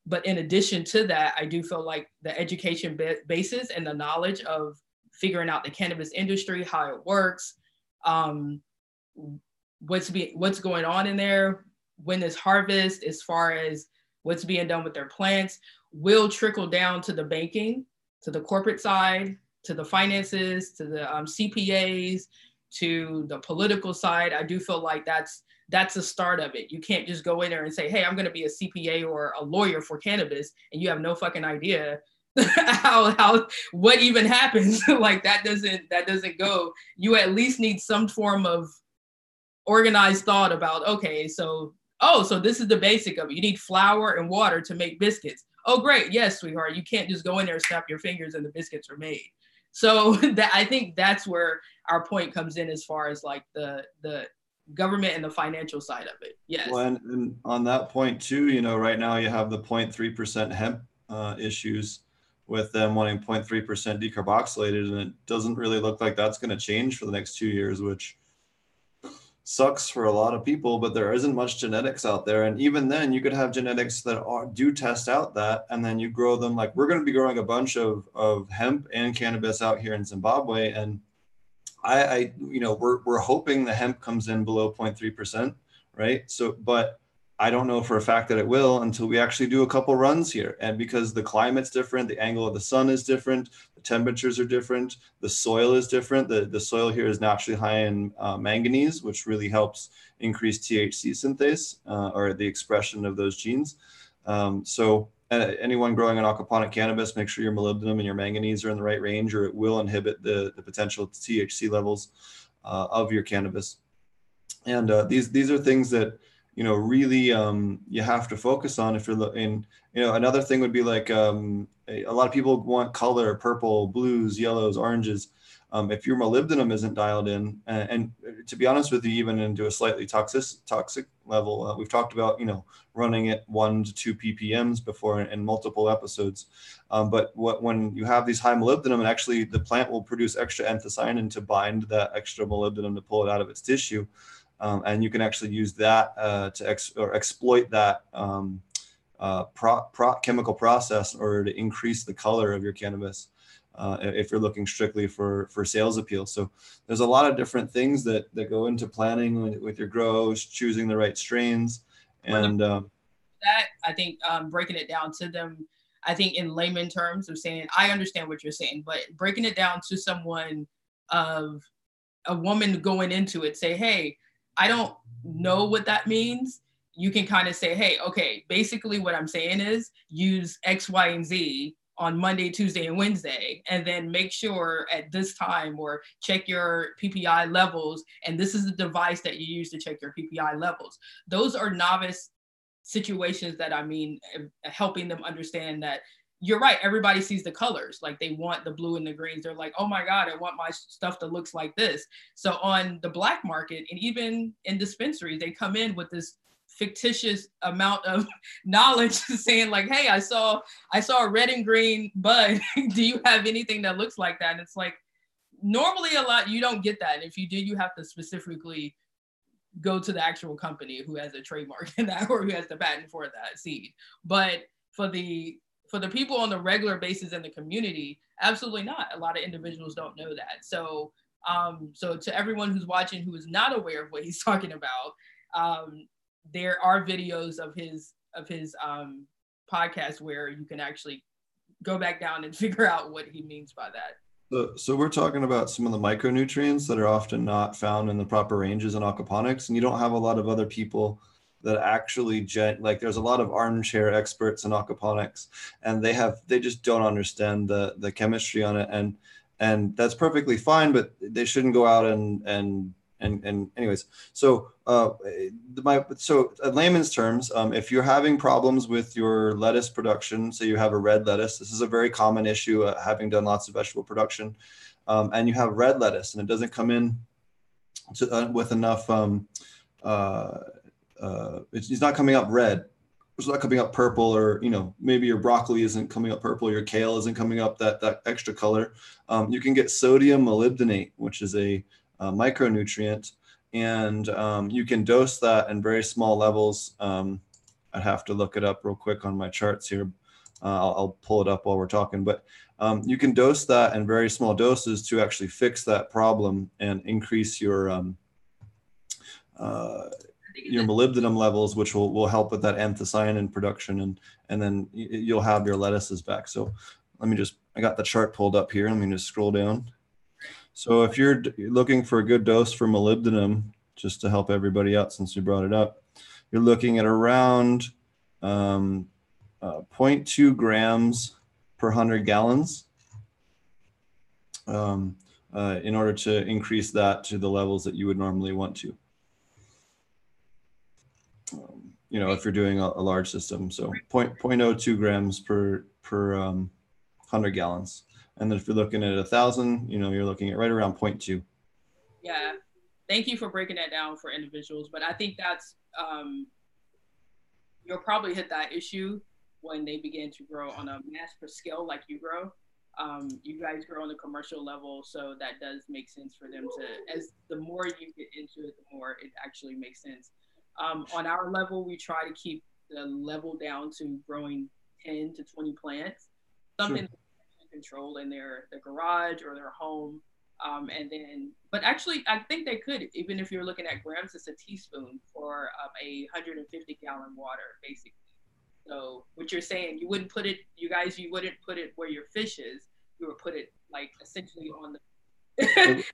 Speaker 2: But in addition to that, I do feel like the education basis and the knowledge of figuring out the cannabis industry, how it works, what's going on in there, when is harvest, as far as what's being done with their plants, will trickle down to the banking, to the corporate side, to the finances, to the CPAs, to the political side. I do feel like that's the start of it. You can't just go in there and say, hey, I'm going to be a CPA or a lawyer for cannabis, and you have no fucking idea what even happens. that doesn't go. You at least need some form of organized thought about, okay, so this is the basic of it. You need flour and water to make biscuits. Oh, great. Yes, sweetheart. You can't just go in there and snap your fingers and the biscuits are made. So I think that's where our point comes in, as far as the government and the financial side of it. Yes.
Speaker 1: Well, and on that point too, right now you have the 0.3% hemp issues, with them wanting 0.3% decarboxylated, and it doesn't really look like that's going to change for the next 2 years, which sucks for a lot of people, but there isn't much genetics out there. And even then you could have genetics that do test out that, and then you grow them. Like we're going to be growing a bunch of hemp and cannabis out here in Zimbabwe. And I we're hoping the hemp comes in below 0.3%, right? So, but I don't know for a fact that it will until we actually do a couple runs here. And because the climate's different, the angle of the sun is different, the temperatures are different, the soil is different. The soil here is naturally high in manganese, which really helps increase THC synthase or the expression of those genes. Anyone growing an aquaponic cannabis, make sure your molybdenum and your manganese are in the right range, or it will inhibit the potential THC levels of your cannabis. And these are things that, really you have to focus on if you're looking. Another thing would be like a lot of people want color, purple, blues, yellows, oranges. If your molybdenum isn't dialed in, and to be honest with you, even into a slightly toxic level, we've talked about, running at 1 to 2 ppms before in multiple episodes. But when you have these high molybdenum, and actually the plant will produce extra anthocyanin to bind that extra molybdenum to pull it out of its tissue. And you can actually use that to exploit that chemical process in order to increase the color of your cannabis if you're looking strictly for sales appeal. So there's a lot of different things that go into planning with your grows, choosing the right strains. And
Speaker 2: that, I think breaking it down to them, I think in layman terms of saying, I understand what you're saying, but breaking it down to someone of a woman going into it, say, hey, I don't know what that means. You can kind of say, hey, okay, basically what I'm saying is use X, Y, and Z on Monday, Tuesday, and Wednesday, and then make sure at this time or check your PPI levels. And this is the device that you use to check your PPI levels. Those are novice situations that, helping them understand that you're right. Everybody sees the colors. Like they want the blue and the greens. They're like, oh my God, I want my stuff that looks like this. So on the black market and even in dispensaries, they come in with this fictitious amount of knowledge saying like, hey, I saw a red and green bud. Do you have anything that looks like that? And it's like, normally you don't get that. And if you do, you have to specifically go to the actual company who has a trademark in that or who has the patent for that seed. But for the people on the regular basis in the community, absolutely not. A lot of individuals don't know that. So to everyone who's watching who is not aware of what he's talking about, there are videos of his podcast where you can actually go back down and figure out what he means by that.
Speaker 1: So we're talking about some of the micronutrients that are often not found in the proper ranges in aquaponics, and you don't have a lot of other people that actually there's a lot of armchair experts in aquaponics, and they just don't understand the chemistry on it, and that's perfectly fine, but they shouldn't go out and anyways. So in layman's terms, if you're having problems with your lettuce production, so you have a red lettuce, this is a very common issue, having done lots of vegetable production, and you have red lettuce and it doesn't come in with enough it's not coming up red, it's not coming up purple, or maybe your broccoli isn't coming up purple, your kale isn't coming up that extra color. You can get sodium molybdenate, which is a micronutrient, and you can dose that in very small levels. I'd have to look it up real quick on my charts here. I'll pull it up while we're talking, but you can dose that in very small doses to actually fix that problem and increase your molybdenum levels, which will help with that anthocyanin production, and then you'll have your lettuces back. So I got the chart pulled up here. Let me just scroll down. So if you're looking for a good dose for molybdenum, just to help everybody out since we brought it up, you're looking at around 0.2 grams per 100 gallons in order to increase that to the levels that you would normally want to. If you're doing a large system, so 0.02 grams per 100 gallons. And then if you're looking at 1,000, you're looking at right around 0.2.
Speaker 2: Yeah. Thank you for breaking that down for individuals. But I think that's, you'll probably hit that issue when they begin to grow on a mass scale like you grow. You guys grow on the commercial level, so that does make sense for them to, as the more you get into it, the more it actually makes sense. On our level, we try to keep the level down to growing 10 to 20 plants, something sure. Control in their garage or their home. And then, but actually, I think they could, even if you're looking at grams, it's a teaspoon for a 150-gallon water, basically. So what you're saying, you wouldn't put it, you wouldn't put it where your fish is. You would put it like essentially on the.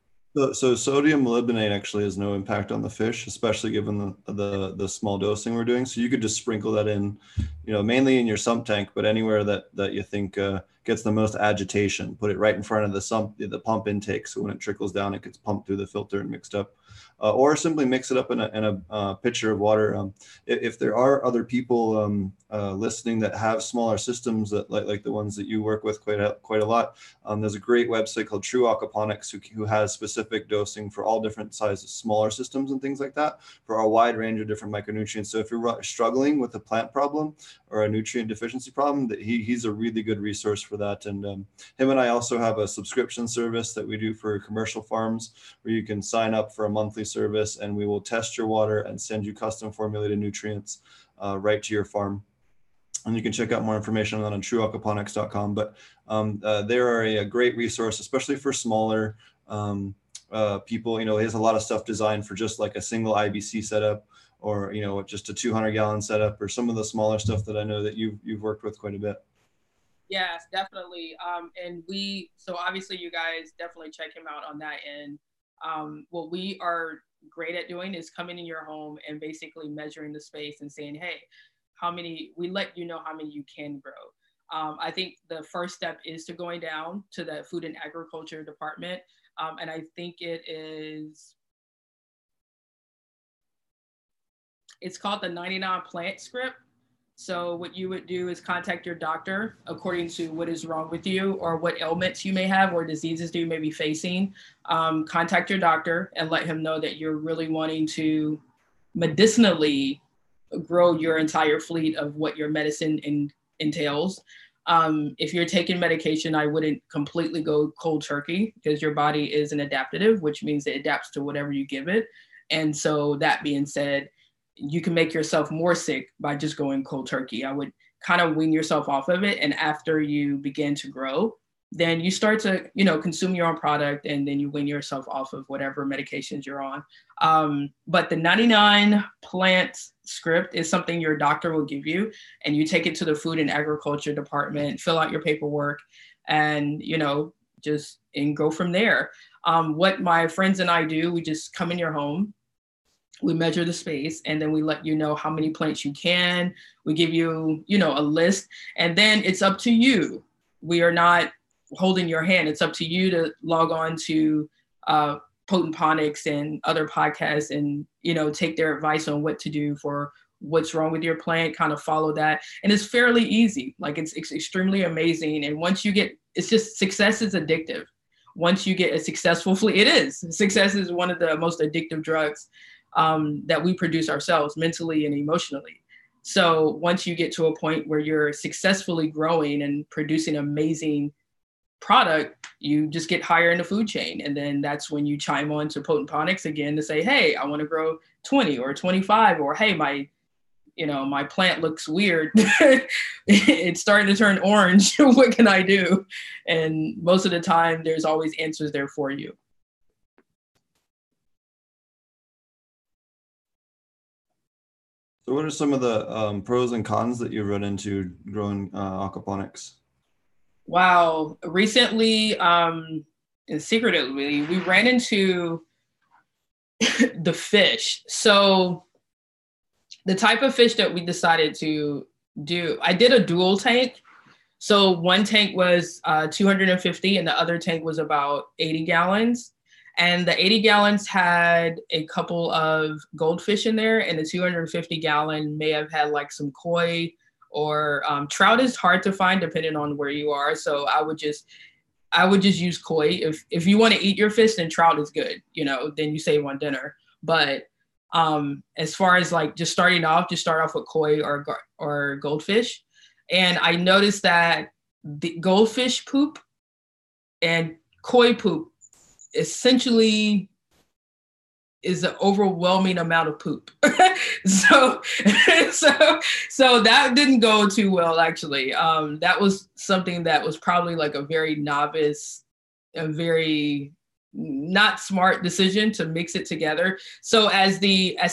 Speaker 1: So sodium molybdenate actually has no impact on the fish, especially given the small dosing we're doing. So you could just sprinkle that in, mainly in your sump tank, but anywhere that you think gets the most agitation. Put it right in front of the pump intake, so when it trickles down, it gets pumped through the filter and mixed up. Or simply mix it up in a pitcher of water. If there are other people listening that have smaller systems that like the ones that you work with quite a lot, there's a great website called True Aquaponics who has specific dosing for all different sizes, smaller systems and things like that, for a wide range of different micronutrients. So if you're struggling with a plant problem or a nutrient deficiency problem, he's a really good resource for that. And him and I also have a subscription service that we do for commercial farms where you can sign up for a monthly service and we will test your water and send you custom formulated nutrients right to your farm. And you can check out more information on trueaquaponics.com. But they are a great resource, especially for smaller people. He has a lot of stuff designed for just like a single IBC setup, or just a 200-gallon setup, or some of the smaller stuff that I know that you've worked with quite a bit.
Speaker 2: Yes, definitely. And so obviously you guys definitely check him out on that end. What we are great at doing is coming in your home and basically measuring the space and saying, hey, we let you know how many you can grow. I think the first step is to going down to the food and agriculture department. And I think it's called the 99 plant script. So what you would do is contact your doctor according to what is wrong with you or what ailments you may have or diseases that you may be facing. Contact your doctor and let him know that you're really wanting to medicinally grow your entire fleet of what your medicine entails. If you're taking medication, I wouldn't completely go cold turkey because your body is an adaptative, which means it adapts to whatever you give it. And so that being said, you can make yourself more sick by just going cold turkey. I would kind of wean yourself off of it. And after you begin to grow, then you start to, consume your own product, and then you wean yourself off of whatever medications you're on. But the 99 plant script is something your doctor will give you, and you take it to the food and agriculture department, fill out your paperwork, and, just go from there. What my friends and I do, we just come in your home, we measure the space, and then we let you know how many plants you can. We give you, a list, and then it's up to you. We are not holding your hand. It's up to you to log on to Potent Ponics and other podcasts and, take their advice on what to do for what's wrong with your plant, kind of follow that. And it's fairly easy. Like it's extremely amazing. And once you it's just, success is addictive. Once you get a successful fleet, it is. Success is one of the most addictive drugs that we produce ourselves mentally and emotionally. So once you get to a point where you're successfully growing and producing amazing product, you just get higher in the food chain. And then that's when you chime on to Potent Ponics again to say, hey, I want to grow 20 or 25, or hey, my plant looks weird. It's starting to turn orange. What can I do? And most of the time, there's always answers there for you.
Speaker 1: So what are some of the pros and cons that you run into growing aquaponics?
Speaker 2: Wow. Recently, and secretively, we ran into the fish. So the type of fish that we decided to do, I did a dual tank. So one tank was 250 and the other tank was about 80 gallons. And the 80 gallons had a couple of goldfish in there, and the 250 gallon may have had like some koi or trout is hard to find depending on where you are. So I would just use koi. If you want to eat your fish, then trout is good, then you save on dinner. But as far as like just start off with koi or goldfish. And I noticed that the goldfish poop And koi poop essentially is an overwhelming amount of poop. so, so that didn't go too well, actually. That was something that was probably like a very novice, a very not smart decision to mix it together. So as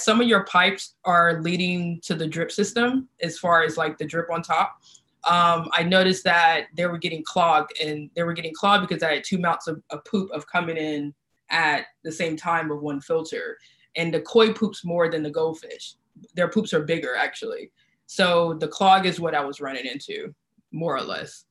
Speaker 2: some of your pipes are leading to the drip system, as far as like the drip on top, I noticed that they were getting clogged, and they were getting clogged because I had two amounts of poop of coming in at the same time of one filter. And the koi poops more than the goldfish. Their poops are bigger, actually. So the clog is what I was running into, more or less.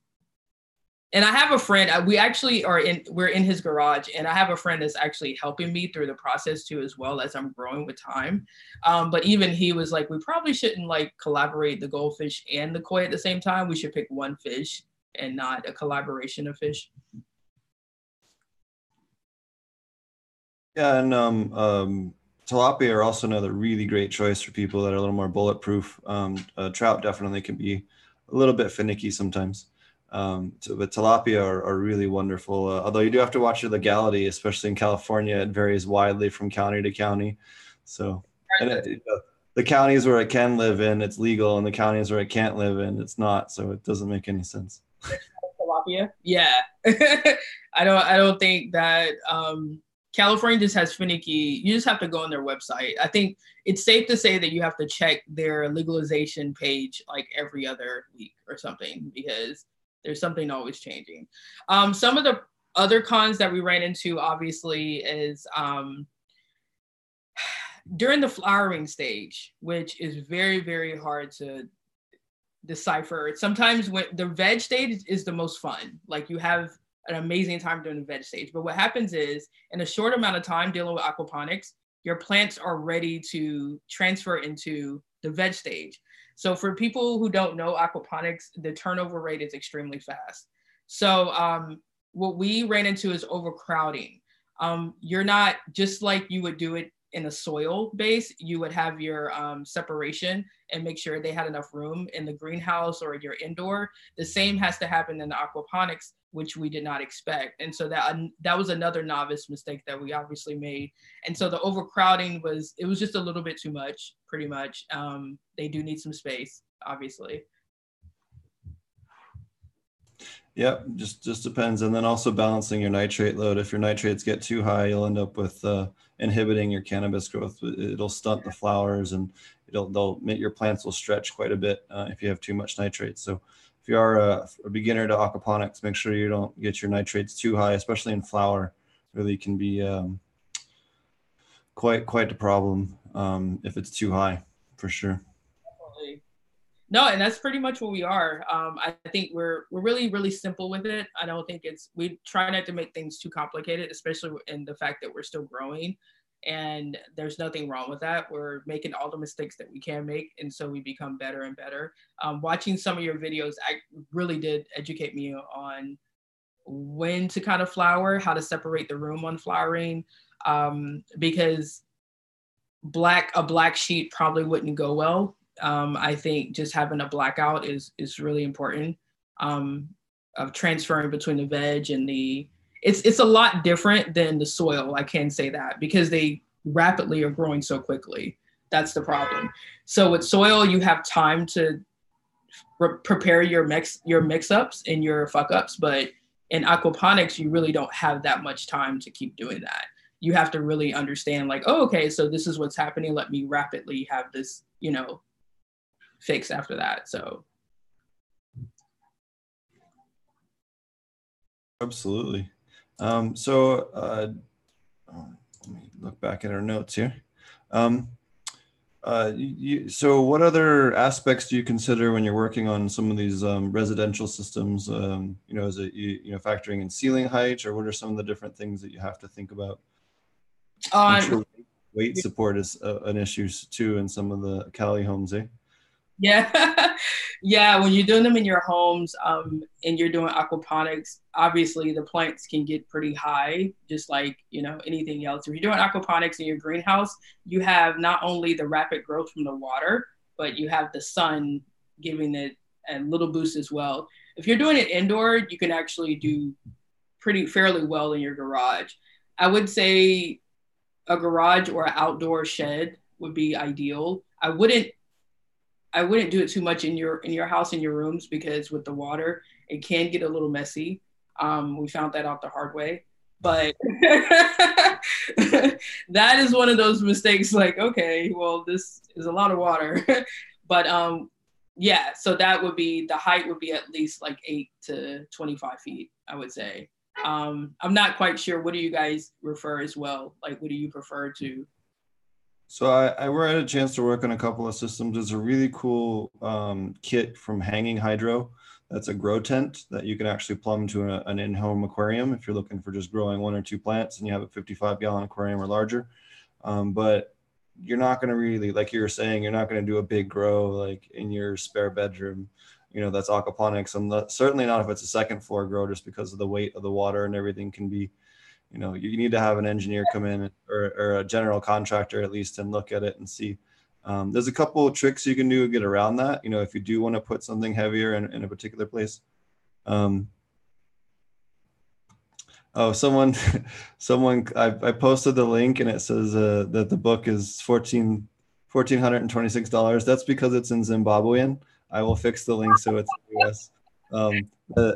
Speaker 2: And I have a friend, we're in his garage, and I have a friend that's actually helping me through the process too, as well, as I'm growing with time. But even he was like, we probably shouldn't like collaborate the goldfish and the koi at the same time. We should pick one fish and not a collaboration of fish.
Speaker 1: Yeah, and tilapia are also another really great choice for people that are a little more bulletproof. Trout definitely can be a little bit finicky sometimes. But tilapia are really wonderful. Although you do have to watch your legality, especially in California. It varies widely from county to county. So, and the counties where it can live in, it's legal, and the counties where it can't live in, it's not. So it doesn't make any sense.
Speaker 2: Tilapia? Yeah. I don't think that California just has finicky. You just have to go on their website. I think it's safe to say that you have to check their legalization page like every other week or something, because there's something always changing. Some of the other cons that we ran into, obviously, is during the flowering stage, which is very, very hard to decipher. Sometimes when the veg stage is the most fun, like you have an amazing time during the veg stage. But what happens is, in a short amount of time dealing with aquaponics, your plants are ready to transfer into the veg stage. So for people who don't know aquaponics, the turnover rate is extremely fast. So what we ran into is overcrowding. You're not, just like you would do it in a soil base, you would have your separation and make sure they had enough room in the greenhouse or your indoor. The same has to happen in the aquaponics, which we did not expect. And so that was another novice mistake that we obviously made. And so the overcrowding was just a little bit too much, pretty much. They do need some space, obviously.
Speaker 1: Yep, just depends. And then also balancing your nitrate load. If your nitrates get too high, you'll end up with inhibiting your cannabis growth. It'll stunt the flowers, and your plants will stretch quite a bit if you have too much nitrate. So if you are a beginner to aquaponics, make sure you don't get your nitrates too high, especially in flower. Really can be quite the problem if it's too high, for sure.
Speaker 2: No, and that's pretty much what we are. I think we're really, really simple with it. I don't think we try not to make things too complicated, especially in the fact that we're still growing, and there's nothing wrong with that. We're making all the mistakes that we can make, and so we become better and better. Watching some of your videos, I really did educate me on when to kind of flower, how to separate the room on flowering, because a black sheet probably wouldn't go well. I think just having a blackout is really important, of transferring between the veg and it's a lot different than the soil. I can say that, because they rapidly are growing so quickly. That's the problem. So with soil, you have time to prepare your mix-ups and your fuck-ups, but in aquaponics, you really don't have that much time to keep doing that. You have to really understand, like, oh, okay, so this is what's happening. Let me rapidly have this, fix after that. So
Speaker 1: absolutely. Let me look back at our notes here. So what other aspects do you consider when you're working on some of these residential systems? Is it factoring in ceiling height, or what are some of the different things that you have to think about? I'm sure weight support is an issue too in some of the Cali homes, eh?
Speaker 2: Yeah. Yeah, when you're doing them in your homes, and you're doing aquaponics, obviously the plants can get pretty high, just like anything else. If you're doing aquaponics in your greenhouse, you have not only the rapid growth from the water, but you have the sun giving it a little boost as well. If you're doing it indoor, you can actually do fairly well in your garage. I would say a garage or an outdoor shed would be ideal. I wouldn't do it too much in your house, in your rooms, because with the water, it can get a little messy. We found that out the hard way. But that is one of those mistakes, like, okay, well, this is a lot of water. But yeah, so that would be, the height would be at least like 8 to 25 feet, I would say. I'm not quite sure. What do you guys refer as well? Like, what do you prefer to?
Speaker 1: So I had a chance to work on a couple of systems. There's a really cool kit from Hanging Hydro. That's a grow tent that you can actually plumb to an in-home aquarium if you're looking for just growing 1 or 2 plants and you have a 55-gallon aquarium or larger. But you're not going to really, like you were saying, you're not going to do a big grow like in your spare bedroom. You know, that's aquaponics. And certainly not if it's a second floor grow, just because of the weight of the water and everything can be, you know, you need to have an engineer come in, or a general contractor at least, and look at it and see. There's a couple of tricks you can do to get around that. You know, if you do want to put something heavier in a particular place. Oh, someone, I posted the link and it says that the book is $1,426. That's because it's in Zimbabwean. I will fix the link so it's in US.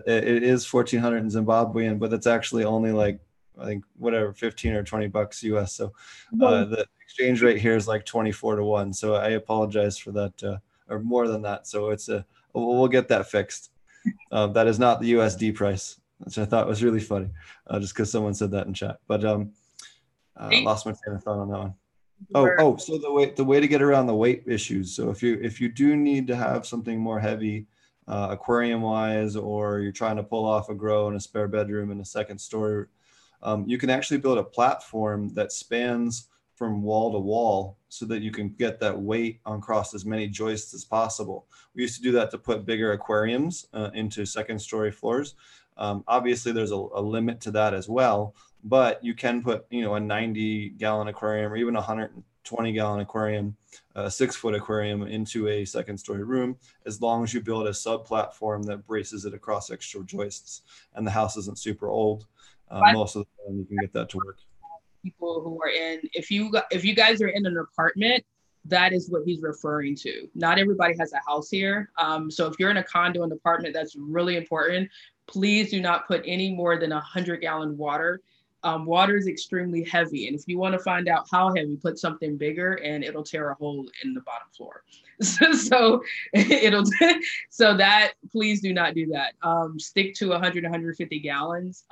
Speaker 1: It is 1,400 in Zimbabwean, but it's actually only like, I think, whatever, 15 or 20 bucks US. So the exchange rate here is like 24 to 1. So I apologize for that, or more than that. So we'll get that fixed. That is not the USD price, which I thought was really funny, just because someone said that in chat. But lost my train of thought on that one. So the way to get around the weight issues. So if you do need to have something more heavy, aquarium wise, or you're trying to pull off a grow in a spare bedroom in a second story, you can actually build a platform that spans from wall to wall so that you can get that weight across as many joists as possible. We used to do that to put bigger aquariums into second story floors. Obviously there's a limit to that as well, but you can put, you know, a 90-gallon aquarium or even a 120-gallon aquarium, a 6-foot aquarium into a second story room, as long as you build a sub platform that braces it across extra joists and the house isn't super old. Most of the time you can get that to work.
Speaker 2: People who are in, if you guys are in an apartment, that is what he's referring to. Not everybody has a house here. So if you're in a condo and apartment, that's really important. Please do not put any more than 100-gallon water. Water is extremely heavy. And if you want to find out how heavy, put something bigger and it'll tear a hole in the bottom floor. So that, please do not do that. Stick to 100, 150 gallons.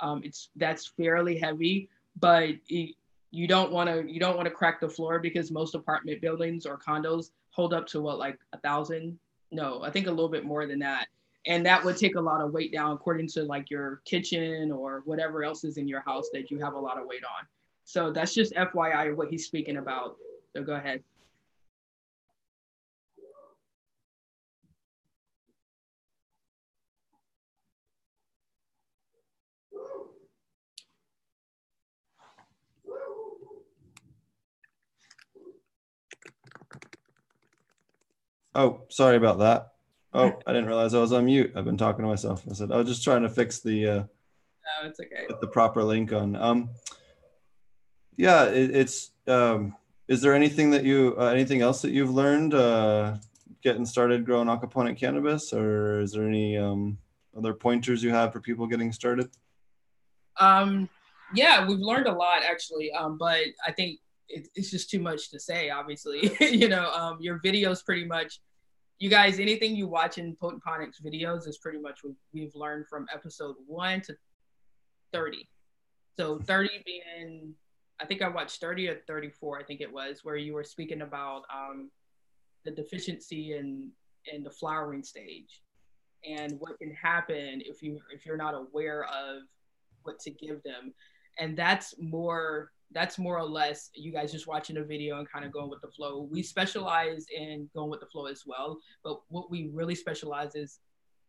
Speaker 2: That's fairly heavy, but you don't want to crack the floor, because most apartment buildings or condos hold up to what, like 1,000? No, I think a little bit more than that. And that would take a lot of weight down, according to like your kitchen or whatever else is in your house that you have a lot of weight on. So that's just FYI what he's speaking about. So go ahead.
Speaker 1: Oh, sorry about that. Oh, I didn't realize I was on mute. I've been talking to myself. I said I was just trying to fix the
Speaker 2: No, it's okay.
Speaker 1: get the proper link on. Yeah, it's is there anything that anything else that you've learned getting started growing aquaponic cannabis, or is there any other pointers you have for people getting started?
Speaker 2: Yeah, we've learned a lot actually, but I think it's just too much to say, obviously. You know, your videos pretty much, you guys, anything you watch in Ponics videos is pretty much what we've learned from episode 1 to 30. So 30 being, I think I watched 30 or 34, I think it was, where you were speaking about the deficiency in the flowering stage and what can happen if you're not aware of what to give them. And that's more or less you guys just watching a video and kind of going with the flow. We specialize in going with the flow as well, but what we really specialize is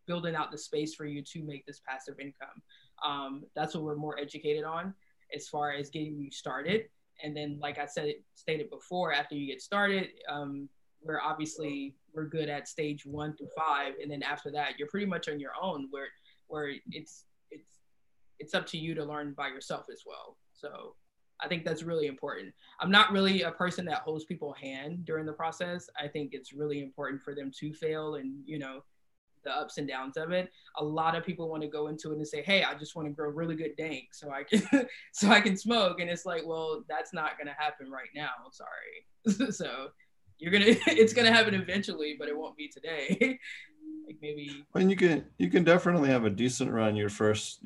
Speaker 2: building out the space for you to make this passive income. That's what we're more educated on as far as getting you started. And then, like I stated before, after you get started, we're good at stage 1 through 5, and then after that, you're pretty much on your own. Where it's it's up to you to learn by yourself as well. So I think that's really important. I'm not really a person that holds people hand during the process. I think it's really important for them to fail and, you know, the ups and downs of it. A lot of people want to go into it and say, hey, I just want to grow really good dank so I can so I can smoke. And it's like, well, that's not gonna happen right now. Sorry. So it's gonna happen eventually, but it won't be today. Like maybe.
Speaker 1: Well, you can definitely have a decent run your first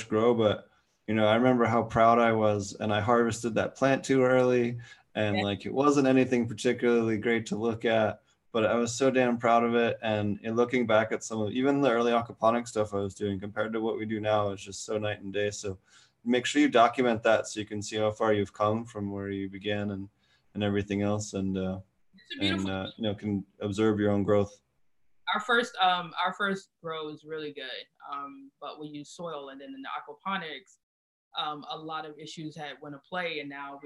Speaker 1: grow, but you know, I remember how proud I was, and I harvested that plant too early, and like it wasn't anything particularly great to look at, but I was so damn proud of it. And in looking back at some of even the early aquaponic stuff I was doing compared to what we do now, it's just so night and day. So make sure you document that so you can see how far you've come from where you began and everything else, and you know, can observe your own growth.
Speaker 2: Our first grow is really good, but we use soil, and then in the aquaponics, a lot of issues went to play, and now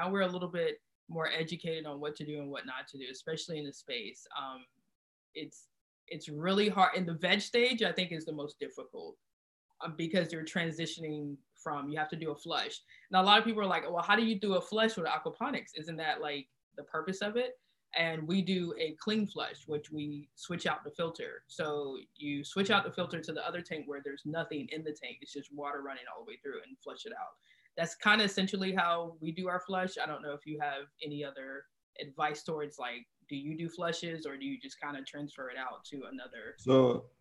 Speaker 2: we're a little bit more educated on what to do and what not to do, especially in the space. It's really hard in the veg stage. I think is the most difficult because you're transitioning from, you have to do a flush. Now a lot of people are like, well, how do you do a flush with aquaponics? Isn't that like the purpose of it? And we do a clean flush, which we switch out the filter. So you switch out the filter to the other tank where there's nothing in the tank. It's just water running all the way through and flush it out. That's kind of essentially how we do our flush. I don't know if you have any other advice towards, like, do you do flushes or do you just kind of transfer it out to another?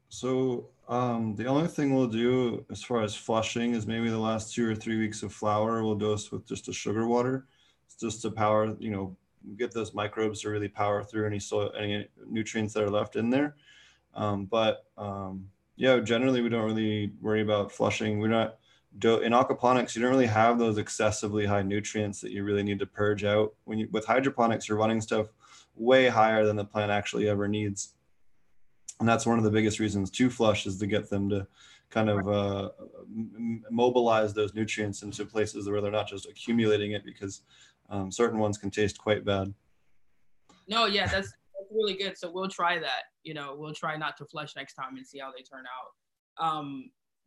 Speaker 1: So the only thing we'll do as far as flushing is maybe the last 2 or 3 weeks of flower we'll dose with just a sugar water. It's just to power, you know, get those microbes to really power through any soil, any nutrients that are left in there. Yeah, generally we don't really worry about flushing. We're not in aquaponics. You don't really have those excessively high nutrients that you really need to purge out. With hydroponics, you're running stuff way higher than the plant actually ever needs, and that's one of the biggest reasons to flush, is to get them to kind of mobilize those nutrients into places where they're not just accumulating it, because certain ones can taste quite bad.
Speaker 2: No, yeah, that's really good. So we'll try that. You know, we'll try not to flush next time and see how they turn out.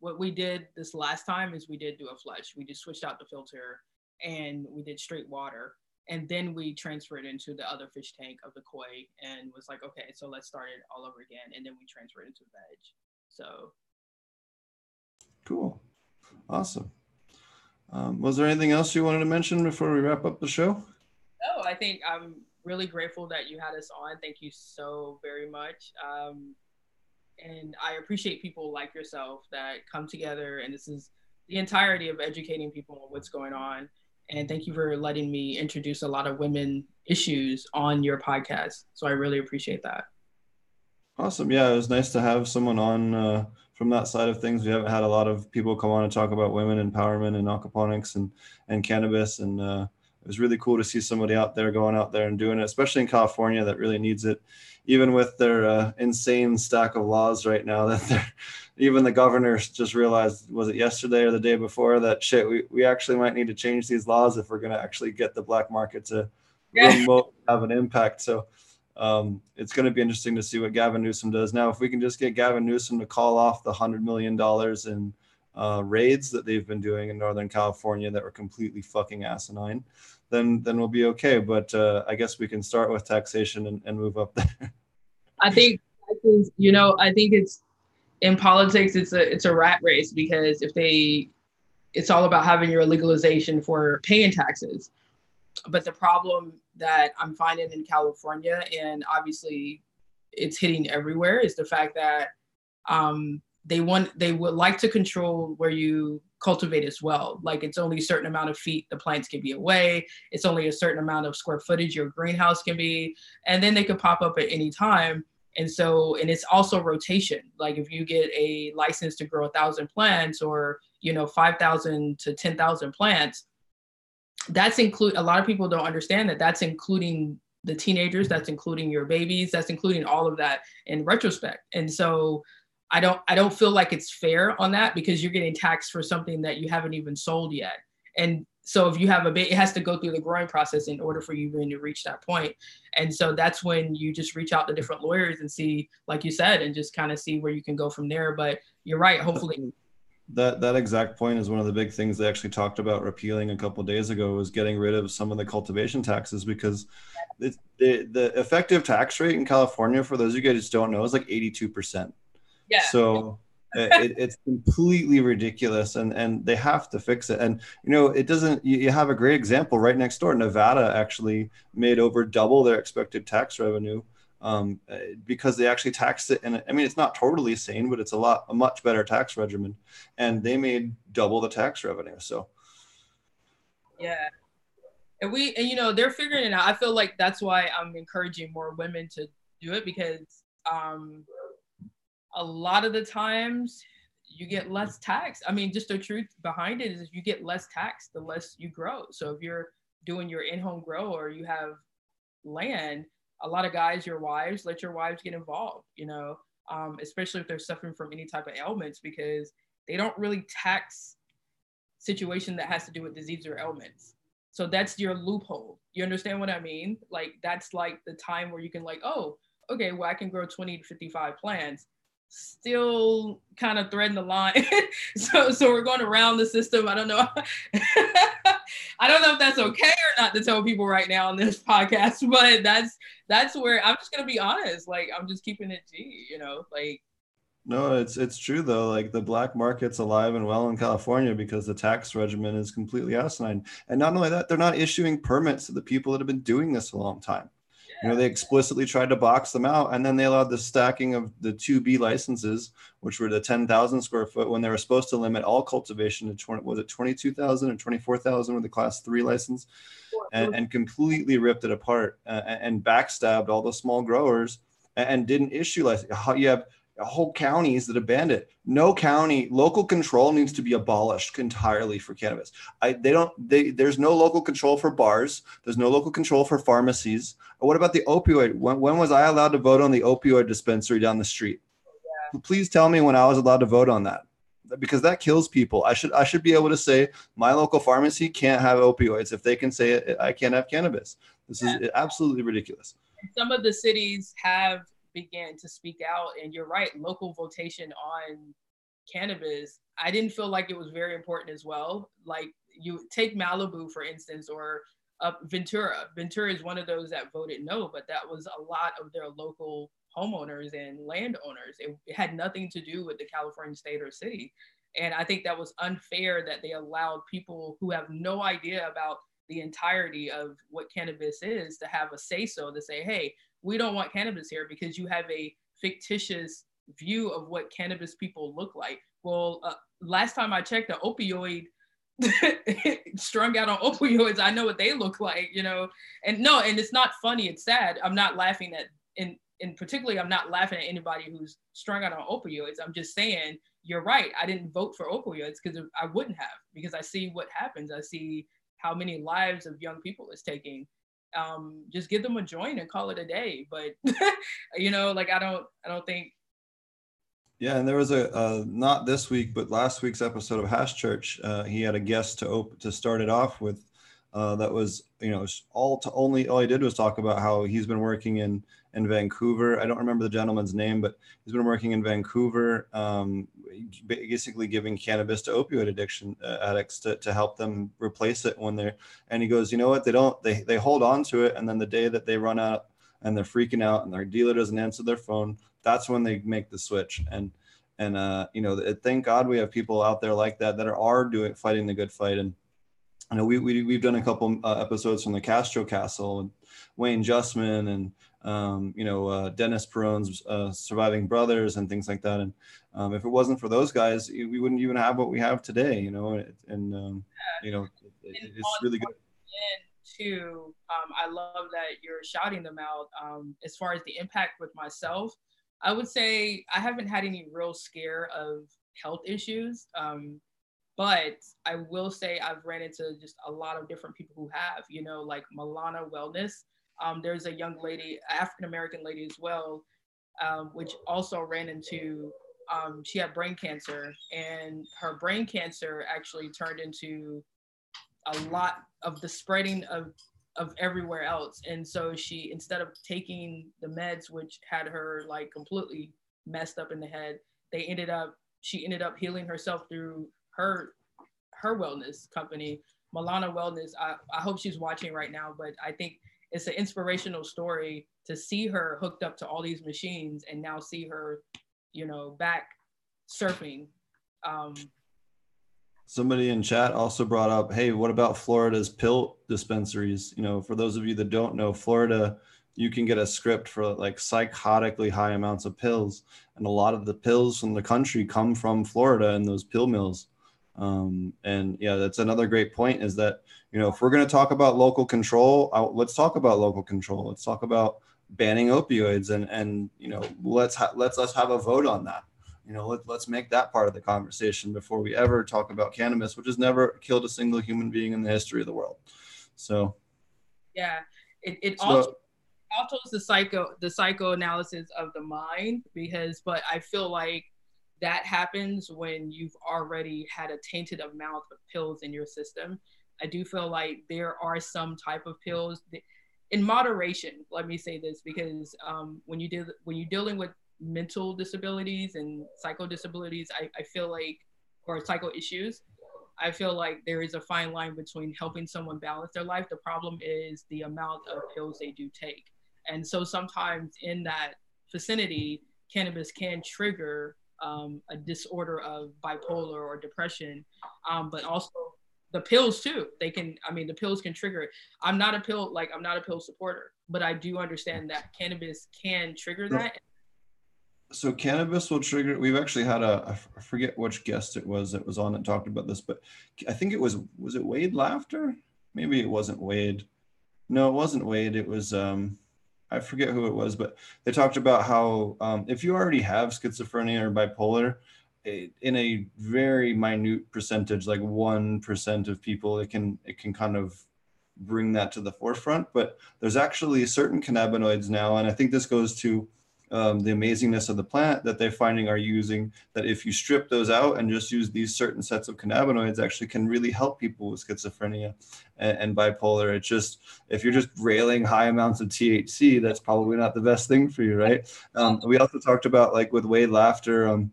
Speaker 2: What we did this last time is we did do a flush. We just switched out the filter and we did straight water. And then we transferred into the other fish tank of the koi and was like, okay, so let's start it all over again. And then we transferred into veg. So.
Speaker 1: Cool. Awesome. Was there anything else you wanted to mention before we wrap up the show?
Speaker 2: No, I think I'm really grateful that you had us on. Thank you so very much. And I appreciate people like yourself that come together, and this is the entirety of educating people on what's going on. And thank you for letting me introduce a lot of women issues on your podcast. So I really appreciate that.
Speaker 1: Awesome. Yeah, it was nice to have someone on from that side of things. We haven't had a lot of people come on and talk about women empowerment and aquaponics and cannabis. And it was really cool to see somebody out there going out there and doing it, especially in California that really needs it, even with their insane stack of laws right now that even the governor just realized, was it yesterday or the day before, that shit, we actually might need to change these laws if we're going to actually get the black market to remote have an impact. So it's going to be interesting to see what Gavin Newsom does. Now, if we can just get Gavin Newsom to call off the $100 million in raids that they've been doing in Northern California that were completely fucking asinine, then we'll be okay. But I guess we can start with taxation and move up there.
Speaker 2: I think, you know, I think it's in politics, it's a rat race, because it's all about having your legalization for paying taxes. But the problem that I'm finding in California, and obviously it's hitting everywhere, is the fact that they would like to control where you cultivate as well. Like, it's only a certain amount of feet the plants can be away. It's only a certain amount of square footage your greenhouse can be, and then they could pop up at any time. And it's also rotation. Like, if you get a license to grow 1,000 plants, or, you know, 5,000 to 10,000 plants, that's a lot of people don't understand that's including the teenagers, that's including your babies, that's including all of that in retrospect. And so I don't feel like it's fair on that, because you're getting taxed for something that you haven't even sold yet. And so if you have it has to go through the growing process in order for you even to reach that point. And so that's when you just reach out to different lawyers and see, like you said, and just kind of see where you can go from there. But you're right, hopefully.
Speaker 1: That exact point is one of the big things they actually talked about repealing a couple of days ago, was getting rid of some of the cultivation taxes, because the effective tax rate in California, for those of you guys who just don't know, is like 82%.
Speaker 2: Yeah.
Speaker 1: So it's completely ridiculous, and they have to fix it. And it doesn't. You have a great example right next door. Nevada actually made over double their expected tax revenue, because they actually taxed it. And I mean, it's not totally sane, but it's a much better tax regimen, and they made double the tax revenue. So
Speaker 2: yeah, and they're figuring it out. I feel like that's why I'm encouraging more women to do it, because a lot of the times you get less tax. I mean, just the truth behind it is you get less tax the less you grow. So if you're doing your in-home grow, or you have land, a lot of guys, your wives, let your wives get involved, especially if they're suffering from any type of ailments, because they don't really tax situation that has to do with disease or ailments. So that's your loophole. You understand what I mean? Like, that's like the time where you can like, oh, okay, well, I can grow 20 to 55 plants, still kind of threading the line. so we're going around the system. I don't know. I don't know if that's okay or not to tell people right now on this podcast, but that's where I'm just going to be honest. Like, I'm just keeping it G, like.
Speaker 1: No, it's true though. Like, the black market's alive and well in California because the tax regimen is completely asinine. And not only that, they're not issuing permits to the people that have been doing this a long time. They explicitly tried to box them out, and then they allowed the stacking of the 2B licenses, which were the 10,000 square foot, when they were supposed to limit all cultivation to 22,000 and 24,000 with the class 3 license, and completely ripped it apart, and backstabbed all the small growers, and didn't issue license. You have whole counties that abandon it. No county, local control needs to be abolished entirely for cannabis. There's no local control for bars. There's no local control for pharmacies. What about the opioid? When was I allowed to vote on the opioid dispensary down the street? Yeah. Please tell me when I was allowed to vote on that, because that kills people. I should be able to say my local pharmacy can't have opioids if they can say it, I can't have cannabis. This is absolutely ridiculous.
Speaker 2: Some of the cities have began to speak out, and you're right, local votation on cannabis, I didn't feel like it was very important as well. Like, you take Malibu, for instance, or Ventura is one of those that voted no, but that was a lot of their local homeowners and landowners. It had nothing to do with the California state or city. And I think that was unfair that they allowed people who have no idea about the entirety of what cannabis is to have a say-so, to say, hey, we don't want cannabis here because you have a fictitious view of what cannabis people look like. Well, last time I checked, the opioid strung out on opioids, I know what they look like, and no, and it's not funny, it's sad. I'm not laughing at, in particularly, I'm not laughing at anybody who's strung out on opioids. I'm just saying, you're right. I didn't vote for opioids because I wouldn't have, because I see what happens. I see how many lives of young people it's taking. Just give them a joint and call it a day. But like, I don't think.
Speaker 1: Yeah, and there was a not this week, but last week's episode of Hash Church. He had a guest to start it off with. That was, all he did was talk about how he's been working in Vancouver. I don't remember the gentleman's name, but he's been working in Vancouver, basically giving cannabis to opioid addiction addicts to help them replace it when they're. And he goes, you know what? They hold on to it, and then the day that they run out and they're freaking out and their dealer doesn't answer their phone, that's when they make the switch. And thank God we have people out there like that are fighting the good fight. And we've done a couple episodes from the Castro Castle and Wayne Justman and Dennis Peron's Surviving Brothers and things like that. And if it wasn't for those guys, we wouldn't even have what we have today. It's really good.
Speaker 2: Too, I love that you're shouting them out. As far as the impact with myself, I would say I haven't had any real scare of health issues. But I will say I've ran into just a lot of different people who have, like Milana Wellness. There's a young lady, African-American lady as well, which also ran into, she had brain cancer, and her brain cancer actually turned into a lot of the spreading of everywhere else. And so she, instead of taking the meds, which had her like completely messed up in the head, they ended up she ended up healing herself through her wellness company, Milana Wellness. I hope she's watching right now, but I think it's an inspirational story to see her hooked up to all these machines and now see her, you know, back surfing.
Speaker 1: Somebody in chat also brought up, hey, what about Florida's pill dispensaries? You know, for those of you that don't know, Florida, you can get a script for like psychotically high amounts of pills. And a lot of the pills from the country come from Florida and those pill mills. And yeah, that's another great point, is that, you know, if we're going to talk about local control, let's talk about local control. Let's talk about banning opioids, and you know, let's us have a vote on that. You know, let's make that part of the conversation before we ever talk about cannabis, which has never killed a single human being in the history of the world. So
Speaker 2: yeah, it alters the psychoanalysis of the mind, but I feel like that happens when you've already had a tainted amount of pills in your system. I do feel like there are some type of pills that, in moderation, let me say this, because when you're dealing with mental disabilities and psycho disabilities, I feel like, or psycho issues, I feel like there is a fine line between helping someone balance their life. The problem is the amount of pills they do take. And so sometimes in that vicinity, cannabis can trigger a disorder of bipolar or depression, but also the pills too. They can, I mean, the pills can trigger it. I'm not a pill supporter, but I do understand that cannabis can trigger that.
Speaker 1: So cannabis will trigger. We've actually had I forget which guest it was that was on that talked about this, but I think it was it Wade Laughter? Maybe it wasn't Wade. No, it wasn't Wade. It was, I forget who it was, but they talked about how if you already have schizophrenia or bipolar, in a very minute percentage, like 1% of people, it can kind of bring that to the forefront. But there's actually certain cannabinoids now, and I think this goes to the amazingness of the plant that they're finding are using, that if you strip those out and just use these certain sets of cannabinoids, actually can really help people with schizophrenia and bipolar. It's just, if you're just railing high amounts of THC, that's probably not the best thing for you, right? We also talked about, like with Wade Laughter,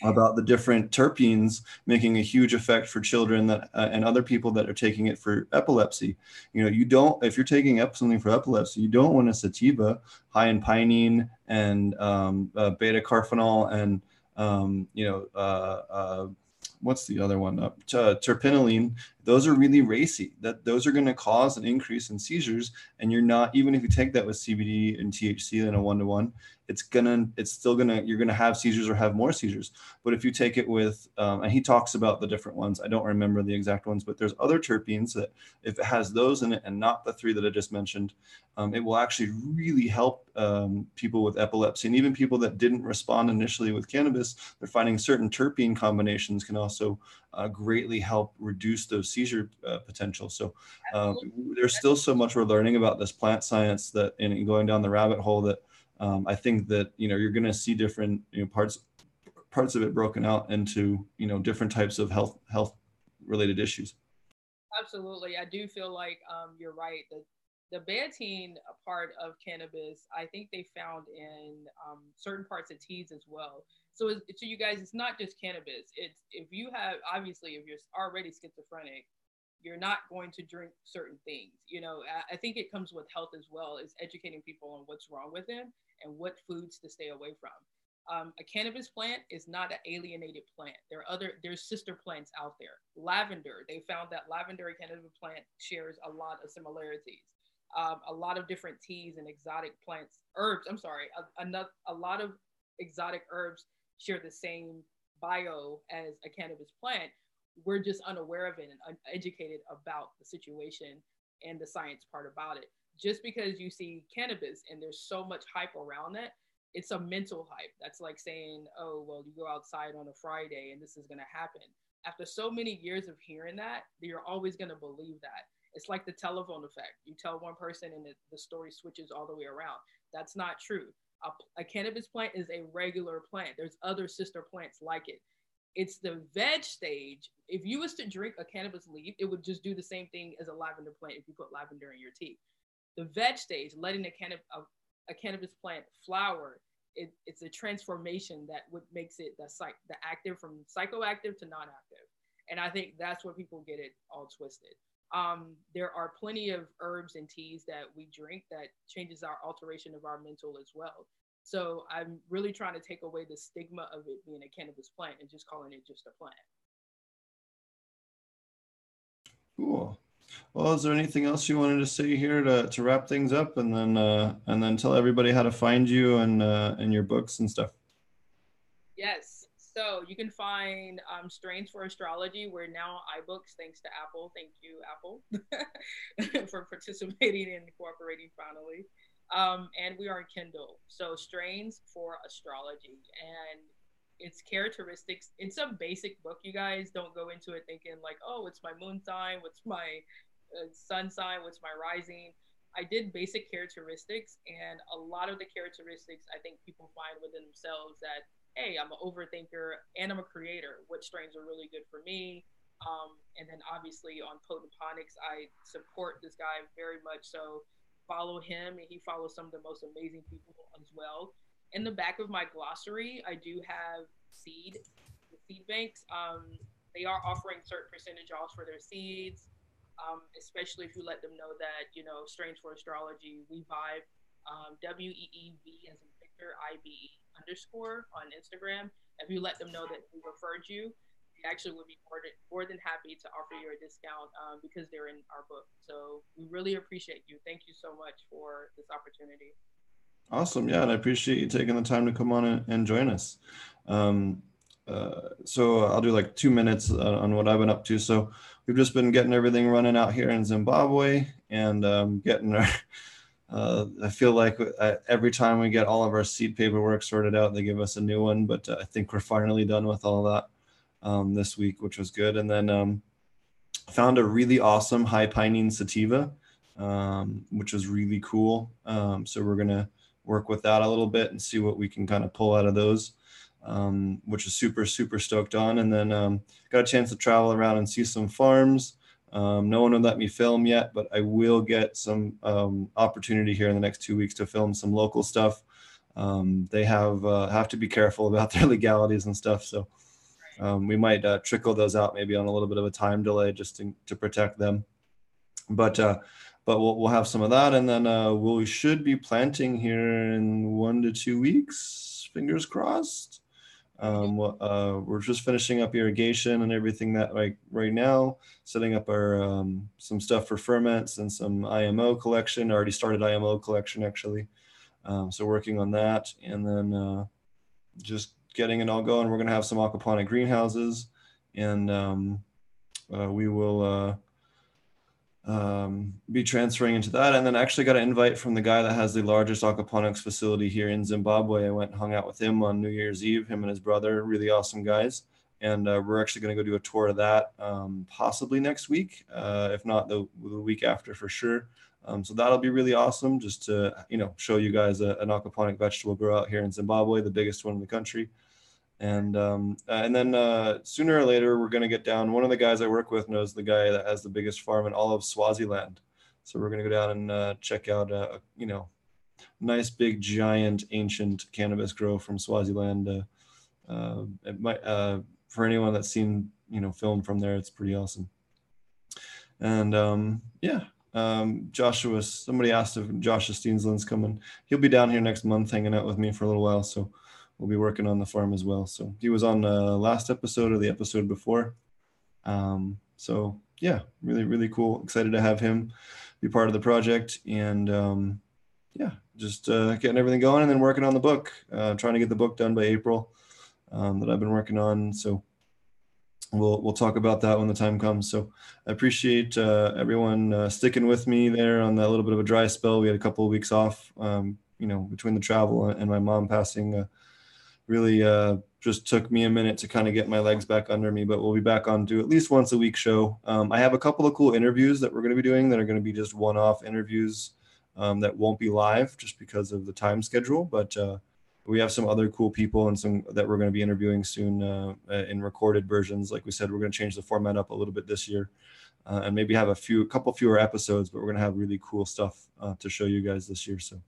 Speaker 1: about the different terpenes making a huge effect for children that and other people that are taking it for epilepsy. You know, you don't, if you're taking something for epilepsy, you don't want a sativa high in pinene and beta carphenol and what's the other one? Terpinolene. Those are really racy. Those are going to cause an increase in seizures. And you're not, even if you take that with CBD and THC in a 1-to-1, you're gonna have seizures or have more seizures. But if you take it with, and he talks about the different ones, I don't remember the exact ones, but there's other terpenes that if it has those in it and not the 3 that I just mentioned, it will actually really help people with epilepsy, and even people that didn't respond initially with cannabis. They're finding certain terpene combinations can also greatly help reduce those seizure potential. So there's still so much we're learning about this plant science, that, and going down the rabbit hole, that I think that, you know, you're going to see different, you know, parts of it broken out into, you know, different types of health related issues.
Speaker 2: Absolutely. I do feel like you're right. The betaine part of cannabis, I think they found in certain parts of teas as well. So you guys, it's not just cannabis. It's, if you're already schizophrenic, you're not going to drink certain things. You know, I think it comes with health as well, is educating people on what's wrong with them and what foods to stay away from. A cannabis plant is not an alienated plant. There's sister plants out there. Lavender, they found that lavender and cannabis plant shares a lot of similarities. A lot of different teas and exotic plants, herbs, a lot of exotic herbs share the same bio as a cannabis plant. We're just unaware of it and uneducated about the situation and the science part about it. Just because you see cannabis and there's so much hype around it, it's a mental hype. That's like saying, oh, well, you go outside on a Friday and this is going to happen. After so many years of hearing that, you're always going to believe that. It's like the telephone effect. You tell one person and the story switches all the way around. That's not true. A cannabis plant is a regular plant. There's other sister plants like it. It's the veg stage. If you was to drink a cannabis leaf, it would just do the same thing as a lavender plant if you put lavender in your tea. The veg stage, letting a cannabis plant flower, it's a transformation that what makes it the active from psychoactive to non-active. And I think that's where people get it all twisted. There are plenty of herbs and teas that we drink that changes our alteration of our mental as well. So I'm really trying to take away the stigma of it being a cannabis plant and just calling it just a plant.
Speaker 1: Cool. Well, is there anything else you wanted to say here to wrap things up, and then tell everybody how to find you and your books and stuff?
Speaker 2: Yes. So you can find Strains for Astrology. We're now iBooks, thanks to Apple. Thank you, Apple, for participating and cooperating finally. And we are in Kindle. So Strains for Astrology. And its characteristics. It's a basic book, you guys. Don't go into it thinking like, oh, it's my moon sign, what's my sun sign, what's my rising. I did basic characteristics, and a lot of the characteristics I think people find within themselves that, hey, I'm an overthinker and I'm a creator. What strains are really good for me? And then obviously on Ponics, I support this guy very much. So follow him, and he follows some of the most amazing people as well. In the back of my glossary, I do have seed banks. They are offering certain percentage off for their seeds, especially if you let them know that, Strains for Astrology, we vibe, WEEV as in Victor, IBE _ on Instagram. If you let them know that we referred you, they actually would be more than happy to offer you a discount because they're in our book. So we really appreciate you. Thank you so much for this opportunity.
Speaker 1: Awesome. Yeah, and I appreciate you taking the time to come on and join us. So I'll do like 2 minutes on what I've been up to. So we've just been getting everything running out here in Zimbabwe, and getting our, I feel like every time we get all of our seed paperwork sorted out, they give us a new one, but I think we're finally done with all that this week, which was good. And then found a really awesome high pining sativa, which was really cool. So we're going to work with that a little bit and see what we can kind of pull out of those, which is super, super stoked on. And then got a chance to travel around and see some farms. No one would let me film yet, but I will get some opportunity here in the next 2 weeks to film some local stuff. They have to be careful about their legalities and stuff. So we might trickle those out maybe on a little bit of a time delay just to protect them. But we'll have some of that, and then we should be planting here in 1 to 2 weeks. Fingers crossed. We're just finishing up irrigation and everything that right now, setting up our some stuff for ferments and some IMO collection. I already started IMO collection actually, so working on that, and then just getting it all going. We're gonna have some aquaponic greenhouses, and we will be transferring into that. And then actually got an invite from the guy that has the largest aquaponics facility here in Zimbabwe. I went and hung out with him on New Year's Eve, him and his brother, really awesome guys. And we're actually going to go do a tour of that possibly next week, if not the week after for sure. So that'll be really awesome, just to show you guys an aquaponic vegetable grow out here in Zimbabwe, the biggest one in the country. And then sooner or later, we're going to get down. One of the guys I work with knows the guy that has the biggest farm in all of Swaziland. So we're going to go down and check out, nice, big, giant, ancient cannabis grow from Swaziland. It might, for anyone that's seen, film from there, it's pretty awesome. And Joshua, somebody asked if Joshua Steensland's coming. He'll be down here next month hanging out with me for a little while. So we'll be working on the farm as well. So he was on the last episode or the episode before. So yeah, really, really cool. Excited to have him be part of the project, and just getting everything going, and then working on the book, trying to get the book done by April that I've been working on. So we'll talk about that when the time comes. So I appreciate everyone sticking with me there on that little bit of a dry spell. We had a couple of weeks off, between the travel and my mom passing. Really just took me a minute to kind of get my legs back under me, but we'll be back on to at least once a week show. I have a couple of cool interviews that we're going to be doing that are going to be just one-off interviews that won't be live just because of the time schedule, but we have some other cool people and some that we're going to be interviewing soon in recorded versions. Like we said, we're going to change the format up a little bit this year and maybe have a couple fewer episodes, but we're going to have really cool stuff to show you guys this year. So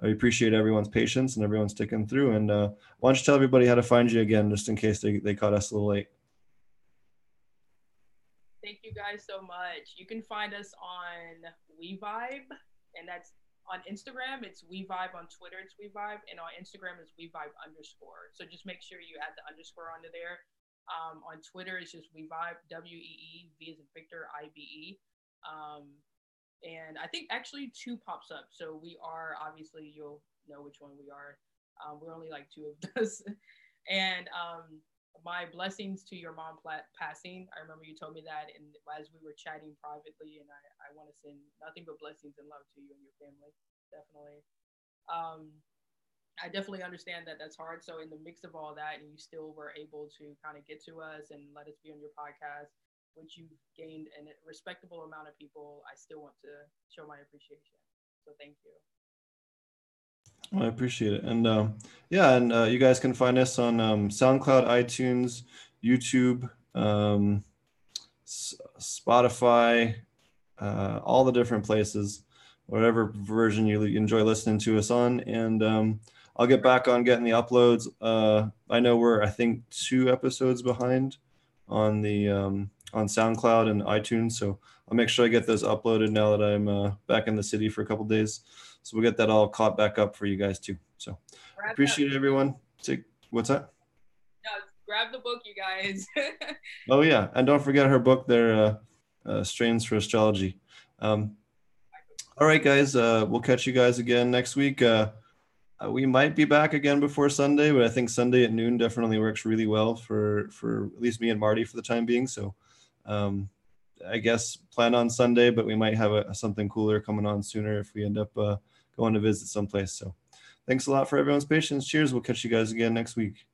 Speaker 1: I appreciate everyone's patience and everyone sticking through. And why don't you tell everybody how to find you again, just in case they caught us a little late.
Speaker 2: Thank you guys so much. You can find us on WeVibe, and that's on Instagram. It's WeVibe. On Twitter, it's WeVibe, and on Instagram, it's WeVibe_. So just make sure you add the underscore onto there. On Twitter, it's just WeVibe, WEE, V as in Victor, IBE. And I think actually 2 pops up. So we are, obviously, you'll know which one we are. We're only like 2 of us. And my blessings to your mom passing. I remember you told me that, and as we were chatting privately, and I want to send nothing but blessings and love to you and your family, definitely. I definitely understand that that's hard. So in the mix of all that, and you still were able to kind of get to us and let us be on your podcast, which you've gained a respectable amount of people, I still want to show my appreciation. So thank you.
Speaker 1: Well, I appreciate it. And yeah, and you guys can find us on SoundCloud, iTunes, YouTube, Spotify, all the different places, whatever version you enjoy listening to us on. And I'll get back on getting the uploads. I know we're, I think, 2 episodes behind on the on SoundCloud and iTunes. So I'll make sure I get those uploaded now that I'm back in the city for a couple days. So we'll get that all caught back up for you guys too. So appreciate it, everyone. What's that?
Speaker 2: No, grab the book, you guys.
Speaker 1: Oh yeah, and don't forget her book there, Strains for Astrology. All right, guys. We'll catch you guys again next week. We might be back again before Sunday, but I think Sunday at noon definitely works really well for at least me and Marty for the time being. So I guess plan on Sunday, but we might have something cooler coming on sooner if we end up going to visit someplace. So thanks a lot for everyone's patience. Cheers. We'll catch you guys again next week.